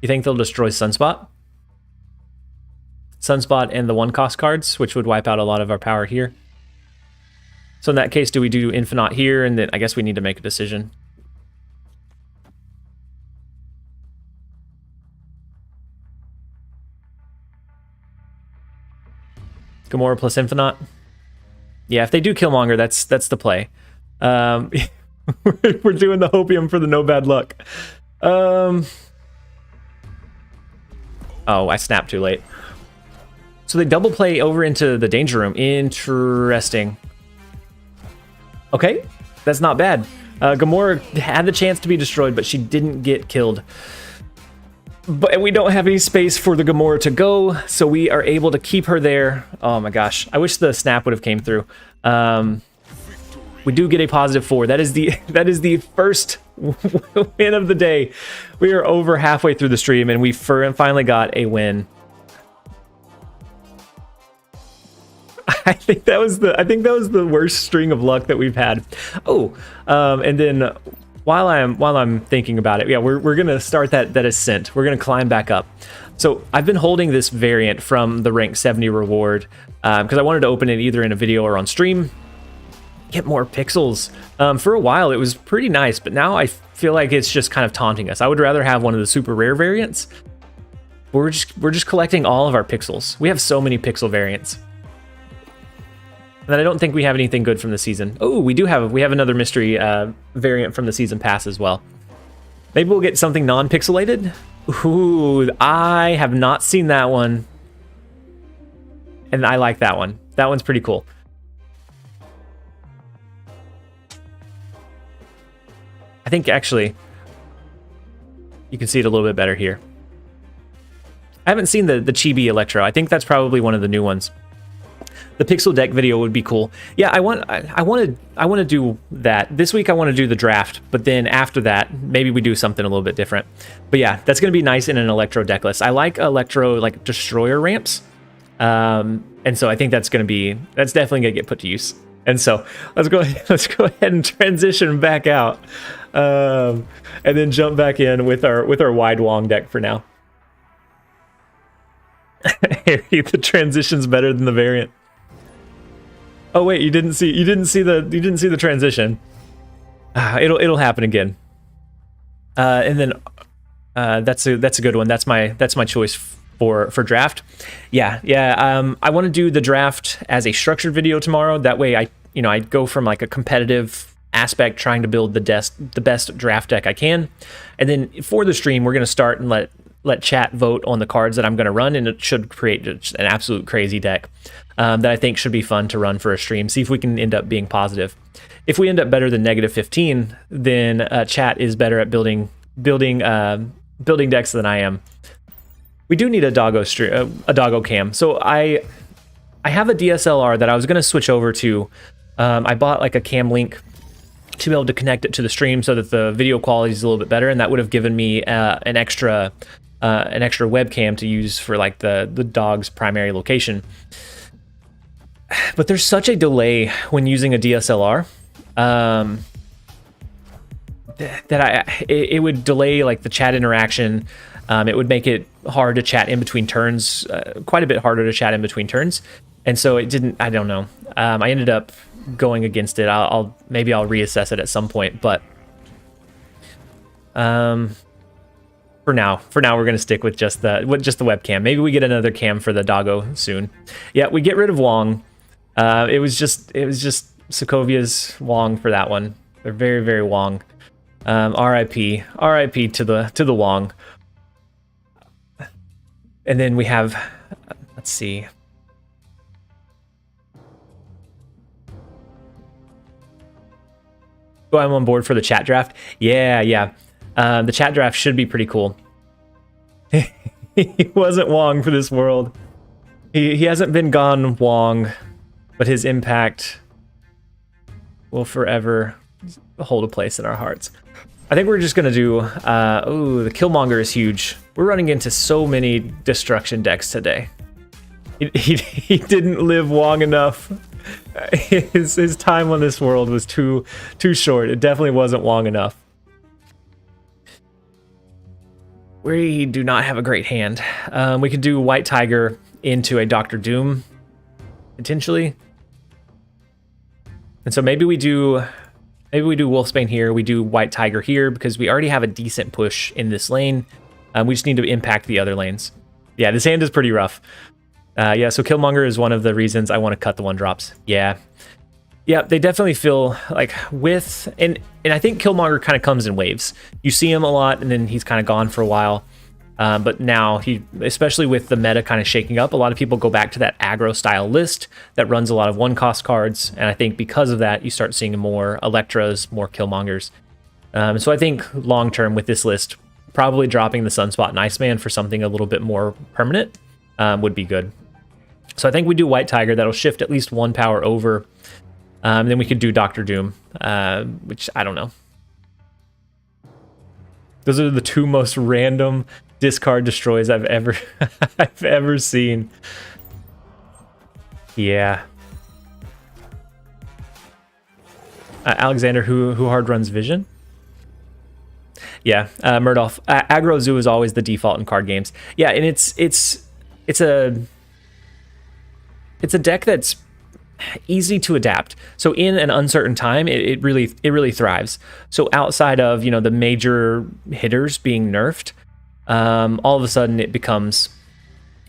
You think they'll destroy Sunspot? Sunspot and the 1-cost cards, which would wipe out a lot of our power here. So in that case, do we do Infinite here? And then I guess we need to make a decision. Gamora plus Infinite. Yeah, if they do Killmonger, that's the play. We're doing the Hopium for the no bad luck. Oh, I snapped too late. So they double play over into the Danger Room. Interesting. Okay, that's not bad. Gamora had the chance to be destroyed, but she didn't get killed. But we don't have any space for the Gamora to go, so we are able to keep her there. Oh my gosh, I wish the snap would have came through. We do get a +4. That is the first win of the day. We are over halfway through the stream, and we finally got a win. I think that was the worst string of luck that we've had. Oh, and then while I'm thinking about it, yeah, we're gonna start that ascent. We're gonna climb back up. So I've been holding this variant from the rank 70 reward because I wanted to open it either in a video or on stream. Get more pixels. For a while it was pretty nice, but now I feel like it's just kind of taunting us. I would rather have one of the super rare variants. We're just collecting all of our pixels. We have so many pixel variants. And then I don't think we have anything good from the season. Oh, we have another mystery variant from the season pass as well. Maybe we'll get something non-pixelated. Ooh, I have not seen that one. And I like that one. That one's pretty cool. I think actually you can see it a little bit better here. I haven't seen the Chibi Electro. I think that's probably one of the new ones. The pixel deck video would be cool. Yeah, I want to do that. This week I want to do the draft, but then after that, maybe we do something a little bit different. But yeah, that's going to be nice in an Electro deck list. I like Electro like destroyer ramps. And so I think that's definitely going to get put to use. And so let's go ahead and transition back out. And then jump back in with our wide Wong deck for now. The transition's better than the variant. Oh wait, you didn't see the transition. It'll happen again. And then that's a good one. That's my choice for draft. Yeah. I want to do the draft as a structured video tomorrow. That way I go from like a competitive aspect, trying to build the best draft deck I can, and then for the stream we're going to start and let chat vote on the cards that I'm going to run, and it should create just an absolute crazy deck that I think should be fun to run for a stream. See if we can end up being positive. If we end up better than -15, then chat is better at building decks than I am. We do need a doggo cam. So I have a DSLR that I was going to switch over to. I bought like a cam link to be able to connect it to the stream so that the video quality is a little bit better, and that would have given me an extra webcam to use for like the dog's primary location. But there's such a delay when using a DSLR that it would delay like the chat interaction. It would make it hard to chat in between turns, quite a bit harder to chat in between turns, and so it didn't. I don't know. I ended up going against it. Maybe I'll reassess it at some point, but for now we're gonna stick with just the webcam. Maybe we get another cam for the doggo soon. Yeah, we get rid of Wong. It was just Sokovia's Wong for that one. They're very, very Wong. RIP to the Wong. And then we have, let's see. Oh, I'm on board for the chat draft. Yeah. The chat draft should be pretty cool. He wasn't Wong for this world. He hasn't been gone Wong, but his impact will forever hold a place in our hearts. I think we're just gonna do, the Killmonger is huge. We're running into so many destruction decks today. He didn't live long enough. His time on this world was too short. It definitely wasn't long enough. We do not have a great hand. We could do White Tiger into a Dr. Doom, potentially. And so maybe we do Wolfsbane here. We do White Tiger here because we already have a decent push in this lane. We just need to impact the other lanes. Yeah, this hand is pretty rough. Yeah, so Killmonger is one of the reasons I want to cut the 1-drops. Yeah, they definitely feel like and I think Killmonger kind of comes in waves. You see him a lot, and then he's kind of gone for a while. But now especially with the meta kind of shaking up, a lot of people go back to that aggro style list that runs a lot of 1-cost cards, and I think because of that, you start seeing more Electras, more Killmongers. So I think long term with this list, probably dropping the Sunspot and Iceman for something a little bit more permanent would be good. So I think we do White Tiger. That'll shift at least 1 power over. Then we could do Doctor Doom, which I don't know. Those are the two most random discard destroys I've ever I've ever seen. Yeah. Alexander, who hard runs Vision? Yeah, Murdoff. Aggro Zoo is always the default in card games. Yeah, and it's a deck that's easy to adapt. So in an uncertain time, it really thrives. So outside of the major hitters being nerfed, all of a sudden it becomes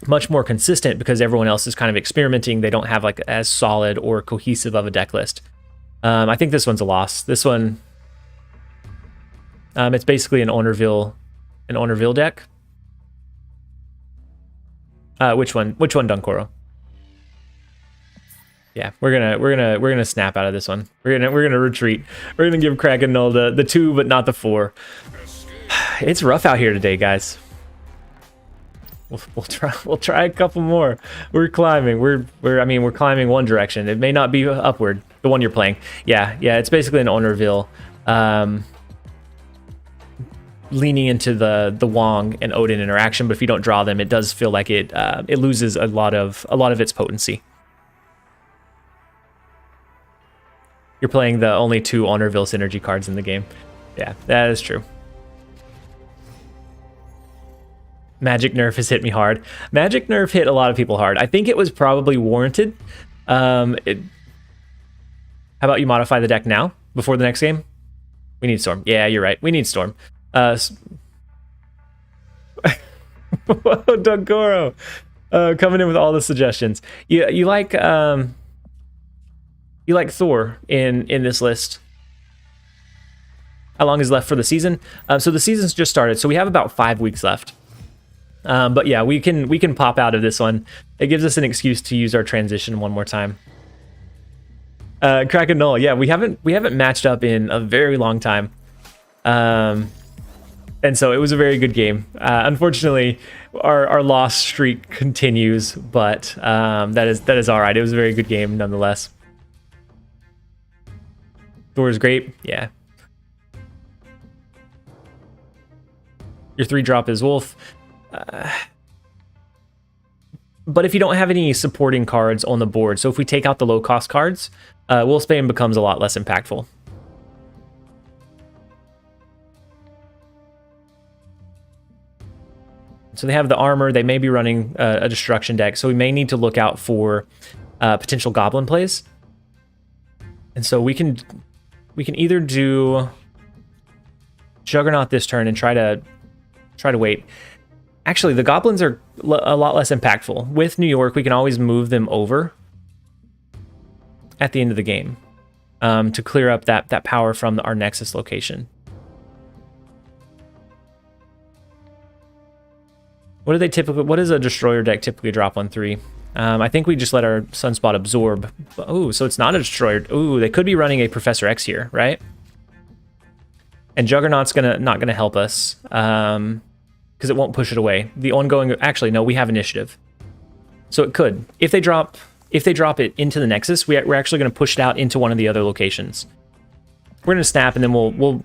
much more consistent because everyone else is kind of experimenting. They don't have like as solid or cohesive of a deck list. I think this one's a loss. This one, it's basically an Honorville deck. Which one, Dunkoro? Yeah, we're gonna snap out of this one. We're gonna retreat. We're gonna give Kraken Null the 2, but not the 4. It's rough out here today, guys. We'll try a couple more. We're climbing. We're climbing one direction. It may not be upward. The one you're playing. Yeah. It's basically an Honorville, leaning into the Wong and Odin interaction. But if you don't draw them, it does feel like it loses a lot of its potency. You're playing the only 2 Honorville synergy cards in the game. Yeah, that is true. Magic Nerf has hit me hard. Magic Nerf hit a lot of people hard. I think it was probably warranted. How about you modify the deck now, before the next game? We need Storm. Yeah, you're right. We need Storm. Whoa, Dunkoro. Coming in with all the suggestions. You like Thor in this list. How long is left for the season? So the season's just started, so we have about 5 weeks left. But yeah, we can pop out of this one. It gives us an excuse to use our transition one more time. Kraken Null, yeah, we haven't matched up in a very long time. And so it was a very good game. Unfortunately, our loss streak continues, but that is all right. It was a very good game nonetheless. Thor's great, yeah. Your 3-drop is Wolf. But if you don't have any supporting cards on the board, so if we take out the low-cost cards, Wolfsbane becomes a lot less impactful. So they have the armor. They may be running a destruction deck, so we may need to look out for potential goblin plays. And so we can either do Juggernaut this turn and try to wait. Actually, the goblins are a lot less impactful. With New York, we can always move them over at the end of the game to clear up that power from our Nexus location. What does a destroyer deck typically drop on 3? I think we just let our Sunspot absorb. Oh, so it's not a destroyer. Ooh, they could be running a Professor X here, right? And Juggernaut's not gonna help us. Because it won't push it away. The ongoing, actually, no, we have initiative. So it could. If they drop it into the Nexus, we're actually going to push it out into one of the other locations. We're going to snap, and then we'll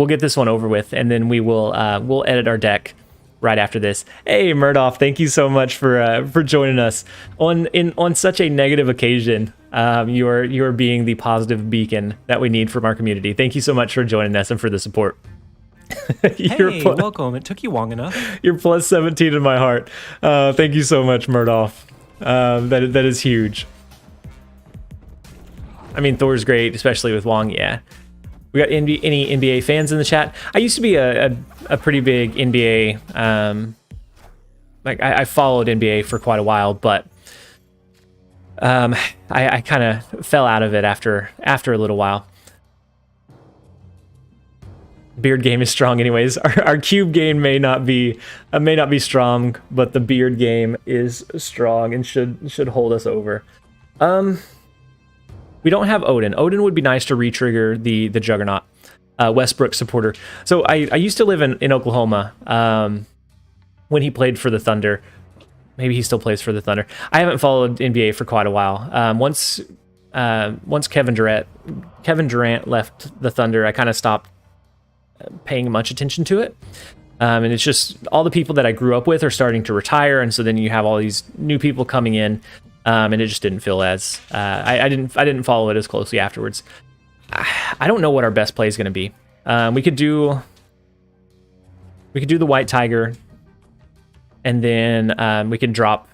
get this one over with, and then we'll edit our deck right after this. Hey, Murdoff, thank you so much for joining us on such a negative occasion. You're being the positive beacon that we need from our community. Thank you so much for joining us and for the support. Hey, welcome. It took you long enough. You're plus 17 in my heart. Thank you so much, Murdoff. That is huge. I mean, Thor's great, especially with Wong. Yeah. We got any NBA fans in the chat? I used to be a pretty big NBA. I followed NBA for quite a while, but I kind of fell out of it after a little while. Beard game is strong anyways. Our cube game may not be strong, but the beard game is strong and should hold us over. We don't have Odin. Odin would be nice to re-trigger the Juggernaut. Westbrook supporter. So I used to live in Oklahoma when he played for the Thunder. Maybe he still plays for the Thunder. I haven't followed NBA for quite a while. Once once Kevin Durant left the Thunder, I kind of stopped paying much attention to it. And it's just all the people that I grew up with are starting to retire, and so then you have all these new people coming in, and it just didn't feel as I didn't follow it as closely afterwards. I don't know what our best play is going to be. We could do the White Tiger, and then we can drop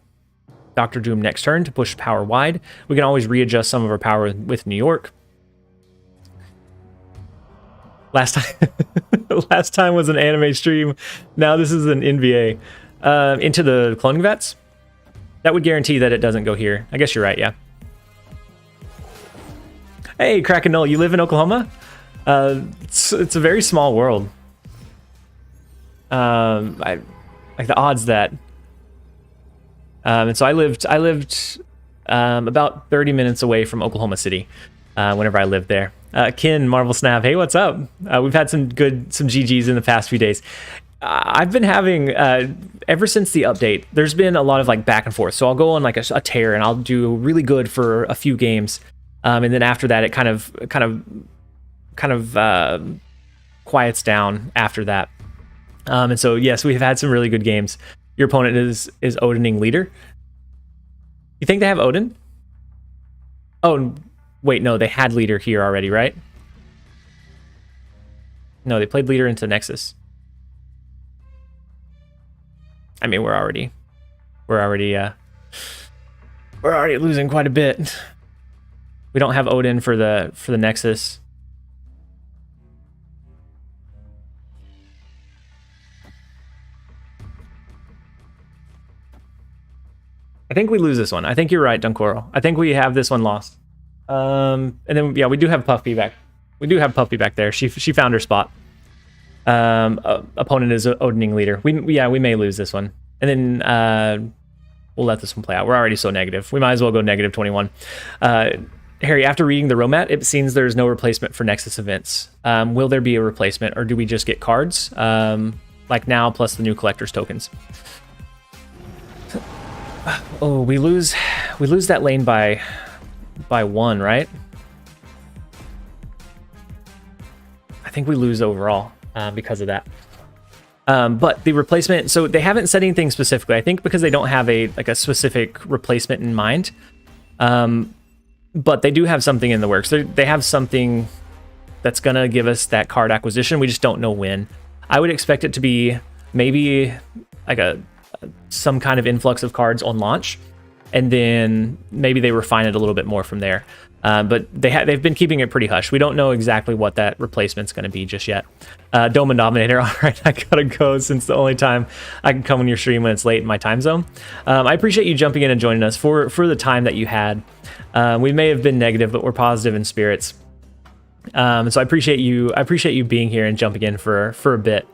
Dr. Doom next turn to push power wide. We can always readjust some of our power with New York. Last time was an anime stream. Now this is an NBA. Into the cloning vets. That would guarantee that it doesn't go here. I guess you're right, yeah. Hey, Kraken Null, you live in Oklahoma? It's a very small world. Like the odds that. And so I lived about 30 minutes away from Oklahoma City whenever I lived there. Kin, Marvel Snap, hey, what's up? We've had some GGs in the past few days. I've been having, ever since the update, there's been a lot of like back and forth. So I'll go on like a tear and I'll do really good for a few games. And then after that, it kind of quiets down after that. And so, yes, we've had some really good games. Your opponent is Odining leader. You think they have Odin? Oh, wait, no, they had leader here already, right? No, they played leader into Nexus. I mean, we're already losing quite a bit. We don't have Odin for the Nexus. I think we lose this one. I think you're right, Dunkoro. I think we have this one lost. And then yeah, we do have Puffy back. We do have Puffy back there. She found her spot. Opponent is Odining leader. We may lose this one. And then we'll let this one play out. We're already so negative. We might as well go negative 21. Harry, after reading the roadmap, it seems there's no replacement for Nexus events. Will there be a replacement, or do we just get cards like now plus the new collector's tokens? Oh, we lose that lane by 1, right? I think we lose overall because of that. But the replacement, so they haven't said anything specifically. I think because they don't have a specific replacement in mind. But they do have something in the works. They have something that's gonna give us that card acquisition. We just don't know when. I would expect it to be maybe like some kind of influx of cards on launch, and then maybe they refine it a little bit more from there. But they've been keeping it pretty hush. We don't know exactly what that replacement's going to be just yet. DomaDominator, all right, I gotta go since the only time I can come on your stream when it's late in my time zone. I appreciate you jumping in and joining us for the time that you had. We may have been negative, but we're positive in spirits. So I appreciate you being here and jumping in for a bit.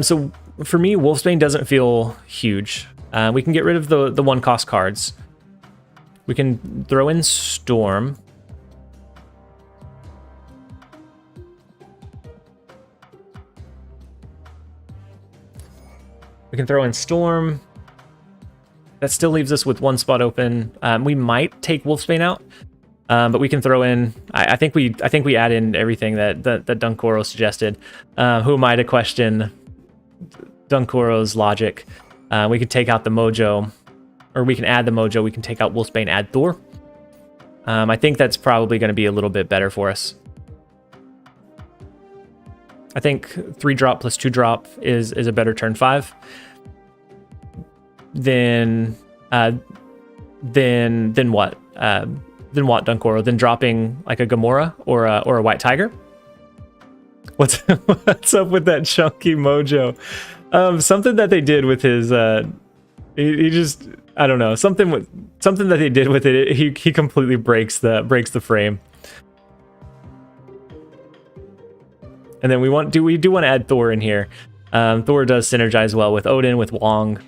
So for me, Wolfsbane doesn't feel huge. We can get rid of the 1-cost cards. We can throw in Storm. We can throw in Storm. That still leaves us with 1 spot open. We might take Wolfsbane out, but we can throw in. I think we add in everything that Dunkoro suggested. Who am I to question Dunkoro's logic? We could take out the Mojo, or we can add the Mojo. We can take out Wolfsbane, add Thor. I think that's probably going to be a little bit better for us. I think 3-drop plus 2-drop is a better turn 5. Then what? Then what, Dunkoro? Then dropping like a Gamora or a White Tiger? What's up with that chunky Mojo? Something that they did with his he just, I don't know, something that they did with it. He completely breaks the frame. And then we do want to add Thor in here. Thor does synergize well with Odin, with Wong,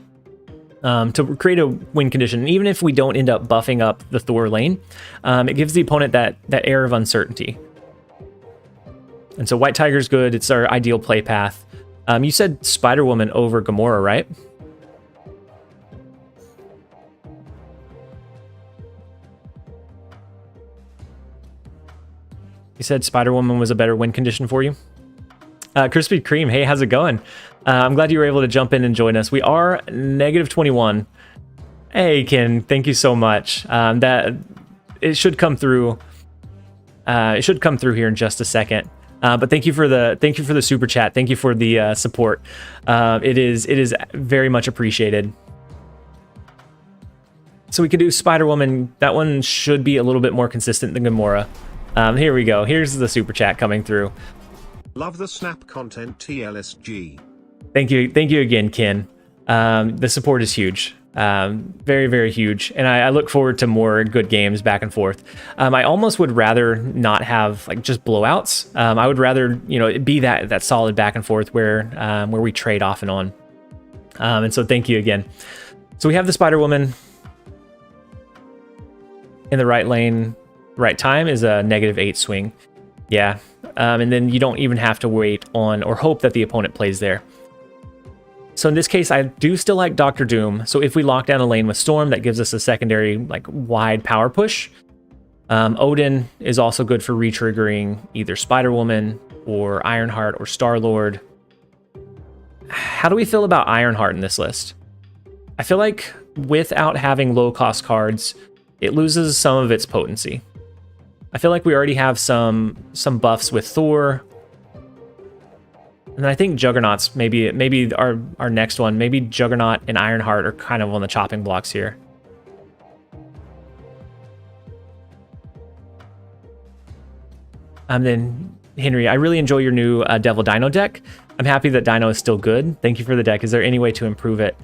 to create a win condition. And even if we don't end up buffing up the Thor lane, it gives the opponent that air of uncertainty. And so White Tiger's good. It's our ideal play path. You said Spider-Woman over Gamora, right? You said Spider-Woman was a better win condition for you? Krispy Kreme, hey, how's it going? I'm glad you were able to jump in and join us. We are -21. Hey, Ken, thank you so much. That it should come through. It should come through here in just a second. But thank you for the super chat. Thank you for the support. It is very much appreciated. So we could do Spider-Woman. That one should be a little bit more consistent than Gamora. Here we go. Here's the super chat coming through. Love the snap content, TLSG. Thank you again, Ken. The support is huge. Very, very huge. And I look forward to more good games back and forth. I almost would rather not have like just blowouts. I would rather, you know, it be that solid back and forth where we trade off and on. And so thank you again. So we have the Spider-Woman in the right lane. Right time is a -8 swing. Yeah. And then you don't even have to wait on or hope that the opponent plays there. So in this case, I do still like Dr. Doom. So if we lock down a lane with Storm, that gives us a secondary, like, wide power push. Odin is also good for retriggering either Spider-Woman or Ironheart or Star-Lord. How do we feel about Ironheart in this list? I feel like without having low-cost cards, it loses some of its potency. I feel like we already have some buffs with Thor. And I think Juggernauts, maybe our next one, maybe Juggernaut and Ironheart are kind of on the chopping blocks here. And then Henry, I really enjoy your new Devil Dino deck. I'm happy that Dino is still good. Thank you for the deck. Is there any way to improve it?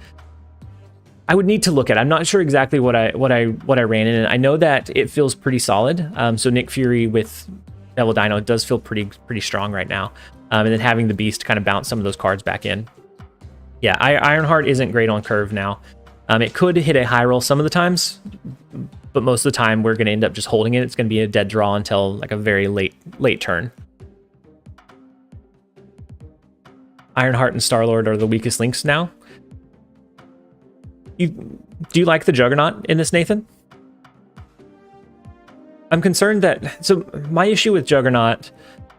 I would need to look at it. I'm not sure exactly what I ran in. I know that it feels pretty solid. So Nick Fury with Devil Dino does feel pretty strong right now. And then having the Beast kind of bounce some of those cards back in. Yeah, Ironheart isn't great on curve now. It could hit a high roll some of the times, but most of the time we're going to end up just holding it. It's going to be a dead draw until like a very late turn. Ironheart and Star-Lord are the weakest links now. Do you like the Juggernaut in this, Nathan? I'm concerned that... So my issue with Juggernaut,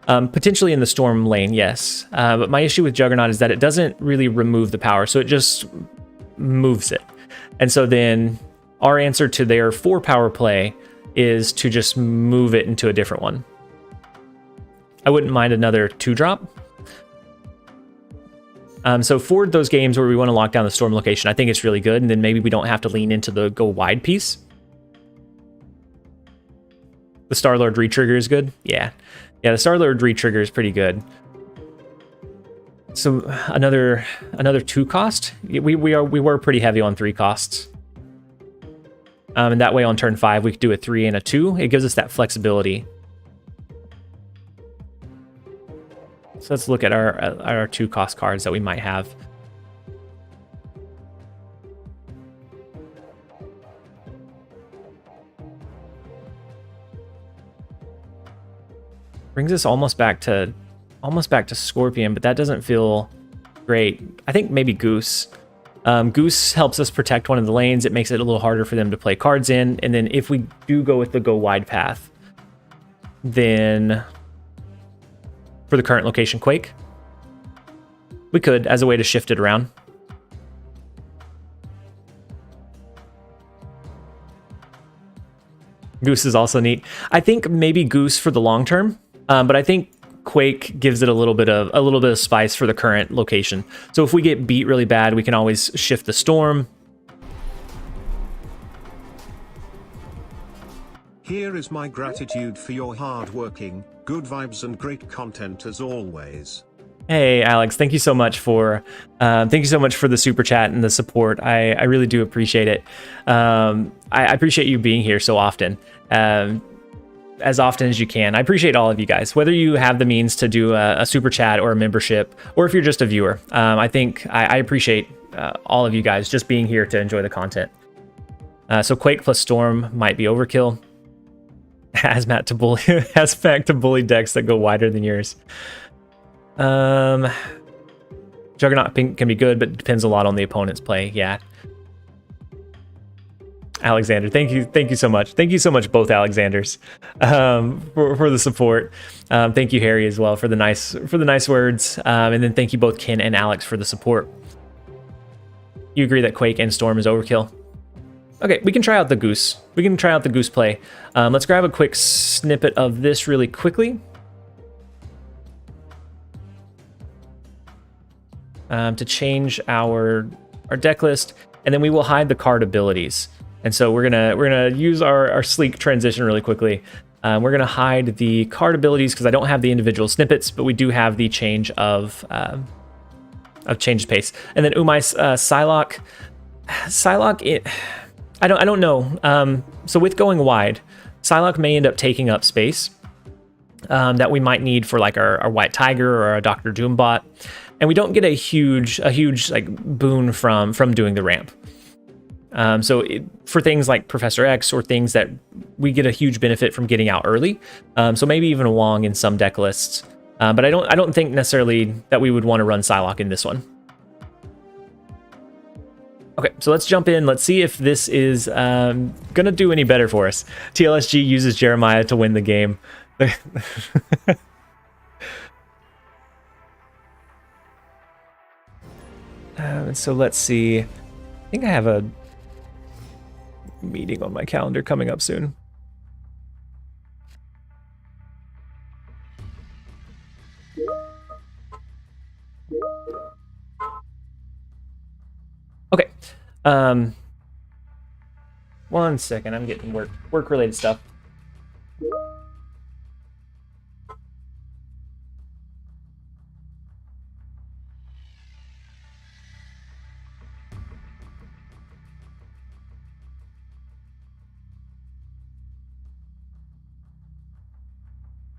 potentially in the Storm lane, yes. But my issue with Juggernaut is that it doesn't really remove the power, so it just moves it. And so then our answer to their 4 power play is to just move it into a different one. I wouldn't mind another 2-drop. So for those games where we want to lock down the Storm location, I think it's really good, and then maybe we don't have to lean into the go wide piece. The Star-Lord retrigger is good. Yeah, the Star-Lord retrigger is pretty good. So another 2 cost. We were pretty heavy on 3 costs. And that way on turn 5 we could do a 3 and a 2. It gives us that flexibility. So let's look at our 2 cost cards that we might have. Brings us almost back to Scorpion, but that doesn't feel great. I think maybe Goose. Goose helps us protect one of the lanes. It makes it a little harder for them to play cards in. And then if we do go with the go wide path, then for the current location Quake, we could as a way to shift it around. Goose is also neat. I think maybe Goose for the long term, but I think Quake gives it a little bit of spice for the current location. So if we get beat really bad, we can always shift the Storm. Here is my gratitude for your hard working, good vibes and great content as always. Hey Alex, thank you so much for the super chat and the support. I really do appreciate it. I appreciate you being here so often, as often as you can. I appreciate all of you guys, whether you have the means to do a super chat or a membership, or if you're just a viewer. I think I appreciate all of you guys just being here to enjoy the content. So Quake plus Storm might be overkill. Hazmat to bully decks that go wider than yours. Juggernaut Pink can be good, but it depends a lot on the opponent's play. Yeah. Alexander, thank you so much. Thank you so much, both Alexanders, for the support. Thank you, Harry, as well, for the nice words. And then thank you both, Ken and Alex, for the support. You agree that Quake and Storm is overkill? Okay, we can try out the Goose. We can try out the Goose play. Let's grab a quick snippet of this really quickly. To change our deck list, and then we will hide the card abilities. And so we're gonna use our sleek transition really quickly. We're gonna hide the card abilities because I don't have the individual snippets, but we do have the change of change pace. And then Umai's Psylocke, I don't know. So with going wide, Psylocke may end up taking up space that we might need for like our White Tiger or a Dr. Doom bot, and we don't get a huge like boon from doing the ramp. For things like Professor X or things that we get a huge benefit from getting out early, so maybe even a Wong in some deck lists, but I don't think necessarily that we would want to run Psylocke in this one. Okay, so let's jump in. Let's see if this is gonna do any better for us. TLSG uses Jeremiah to win the game. So let's see. I think I have a meeting on my calendar coming up soon. Okay. 1 second. I'm getting work related stuff.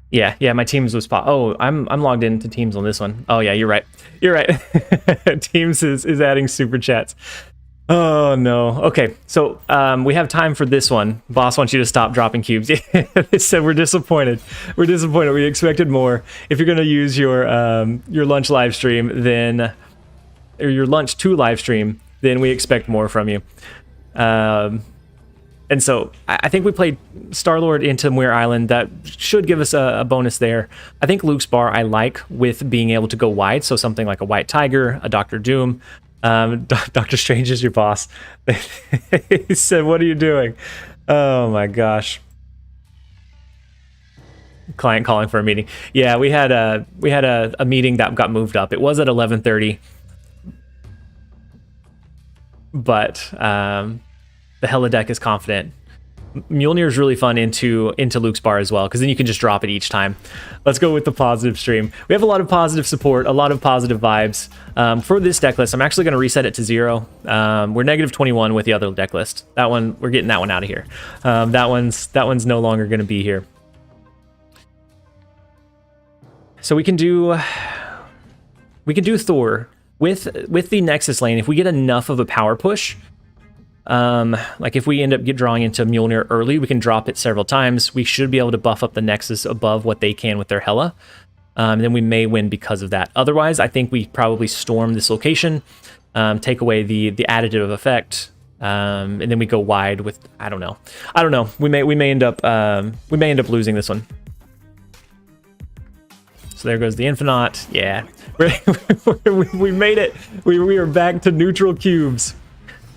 Yeah, my Teams was I'm logged into Teams on this one. Oh yeah, you're right. Teams is adding super chats. Oh no. Okay, so we have time for this one. Boss wants you to stop dropping cubes. They said we're disappointed. We expected more. If you're gonna use your lunch live stream, then or your lunch to live stream, then we expect more from you. And so I think we played Star-Lord into Muir Island. That should give us a bonus there. I think Luke's bar I like with being able to go wide. So something like a White Tiger, a Dr. Doom. Dr. Strange is your boss. He said, what are you doing? Oh my gosh. Client calling for a meeting. Yeah, we had a meeting that got moved up. It was at 11:30. But the Hella deck is confident. Mjolnir is really fun into Luke's bar as well, because then you can just drop it each time. Let's go with the positive stream. We have a lot of positive support, a lot of positive vibes. For this deck list, I'm actually going to reset it to 0. We're negative 21 with the other deck list. That one, we're getting that one out of here. That one's no longer going to be here. So we can do Thor with the Nexus lane. If we get enough of a power push, like if we end up drawing into Mjolnir early, we can drop it several times. We should be able to buff up the Nexus above what they can with their Hella. And then we may win because of that. Otherwise, I think we probably storm this location, take away the additive effect, and then we go wide with I don't know. We may end up losing this one. So there goes the Infinite. Yeah, we made it. We are back to neutral cubes.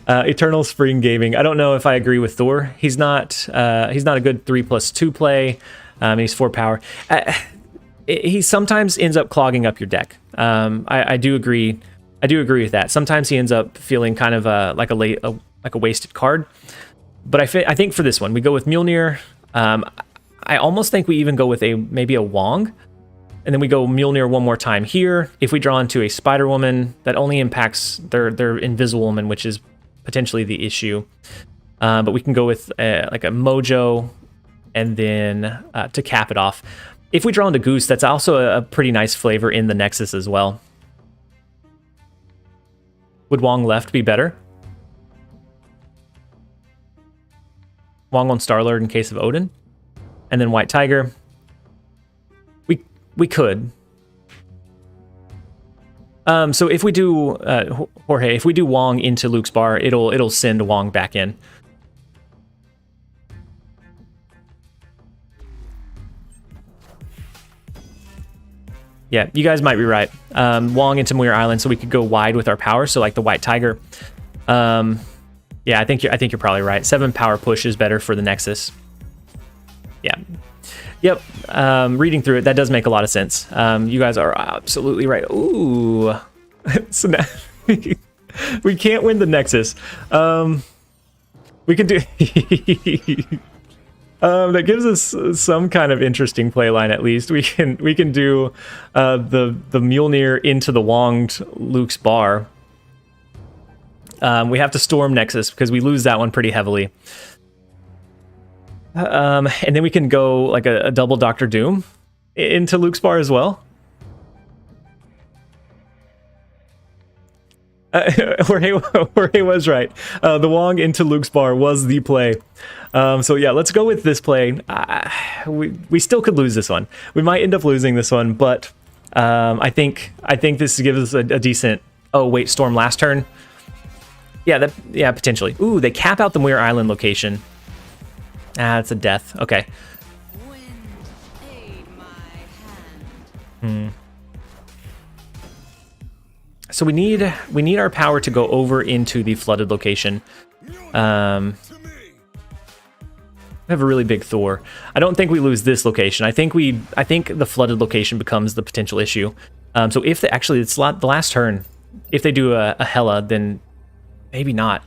Eternal Spring Gaming. I don't know if I agree with Thor. He's not a good 3+2 play. He's 4 power. He sometimes ends up clogging up your deck. I do agree. I do agree with that. Sometimes he ends up feeling kind of like a wasted card. But I think for this one we go with Mjolnir. I almost think we even go with maybe a Wong. And then we go Mjolnir one more time here. If we draw into a Spider Woman, that only impacts their Invisible Woman, which is potentially the issue. But we can go with like a Mojo, and then to cap it off. If we draw into Goose, that's also a pretty nice flavor in the Nexus as well. Would Wong left be better? Wong on Star-Lord in case of Odin? And then White Tiger? We could. So if we do Jorge, if we do Wong into Luke's bar, it'll send Wong back in. Yeah, you guys might be right. Wong into Muir Island so we could go wide with our power, so like the White Tiger. Yeah, I think you're probably right. 7 power push is better for the Nexus. Yeah. Yep. Reading through it, that does make a lot of sense. You guys are absolutely right. Ooh. So now we can't win the Nexus. We can do that gives us some kind of interesting play line at least. We can do the Mjolnir into the Wonged Luke's bar. We have to storm Nexus because we lose that one pretty heavily. And then we can go like a double Doctor Doom into Luke's bar as well. Jorge was right. The Wong into Luke's bar was the play. So yeah, let's go with this play. We still could lose this one. We might end up losing this one, but I think this gives us a decent. Oh wait, storm last turn. Yeah, potentially. Ooh, they cap out the Muir Island location. It's a death. Okay. So we need our power to go over into the flooded location. We have a really big Thor. I don't think we lose this location. I think the flooded location becomes the potential issue. So if it's the last turn, if they do a Hela, then maybe not.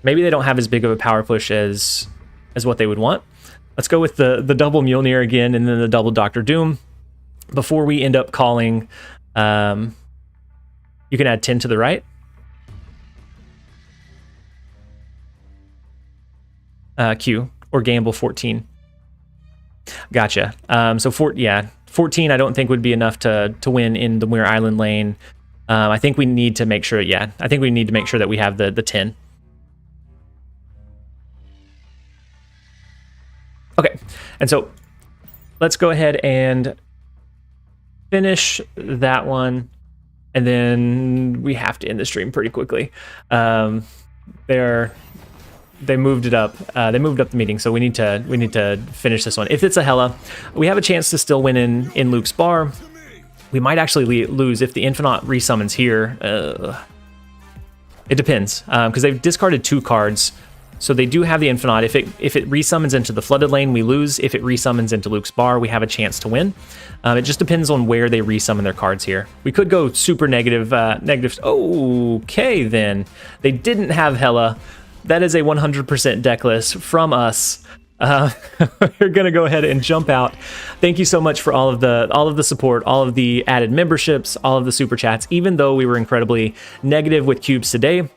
Maybe they don't have as big of a power push as what they would want. Let's go with the double Mjolnir again, and then the double Doctor Doom before we end up calling. You can add 10 to the right. Q or gamble 14. Gotcha. So 14 I don't think would be enough to win in the Muir Island lane. I think we need to make sure, I think we need to make sure that we have the 10. Okay, and so let's go ahead and finish that one, and then we have to end the stream pretty quickly. They moved it up. They moved up the meeting, so we need to finish this one. If it's a Hela, we have a chance to still win in Luke's bar. We might actually lose if the Infinite resummons here. It depends, because they've discarded 2 cards. So they do have the Infinite. If it resummons into the flooded lane, we lose. If it resummons into Luke's bar, we have a chance to win. It just depends on where they resummon their cards here. We could go super negative. Okay, then. They didn't have Hela. That is a 100% deck list from us. We're gonna go ahead and jump out. Thank you so much for all of the support, all of the added memberships, all of the super chats, even though we were incredibly negative with cubes today.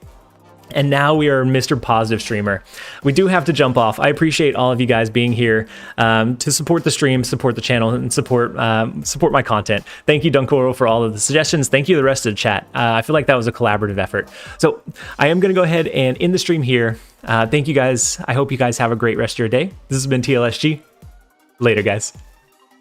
And now we are Mr. Positive Streamer. We do have to jump off. I appreciate all of you guys being here to support the stream, support the channel, and support my content. Thank you, Dunkoro, for all of the suggestions. Thank you to the rest of the chat. I feel like that was a collaborative effort. So I am going to go ahead and end the stream here. Thank you guys. I hope you guys have a great rest of your day. This has been TLSG. Later, guys.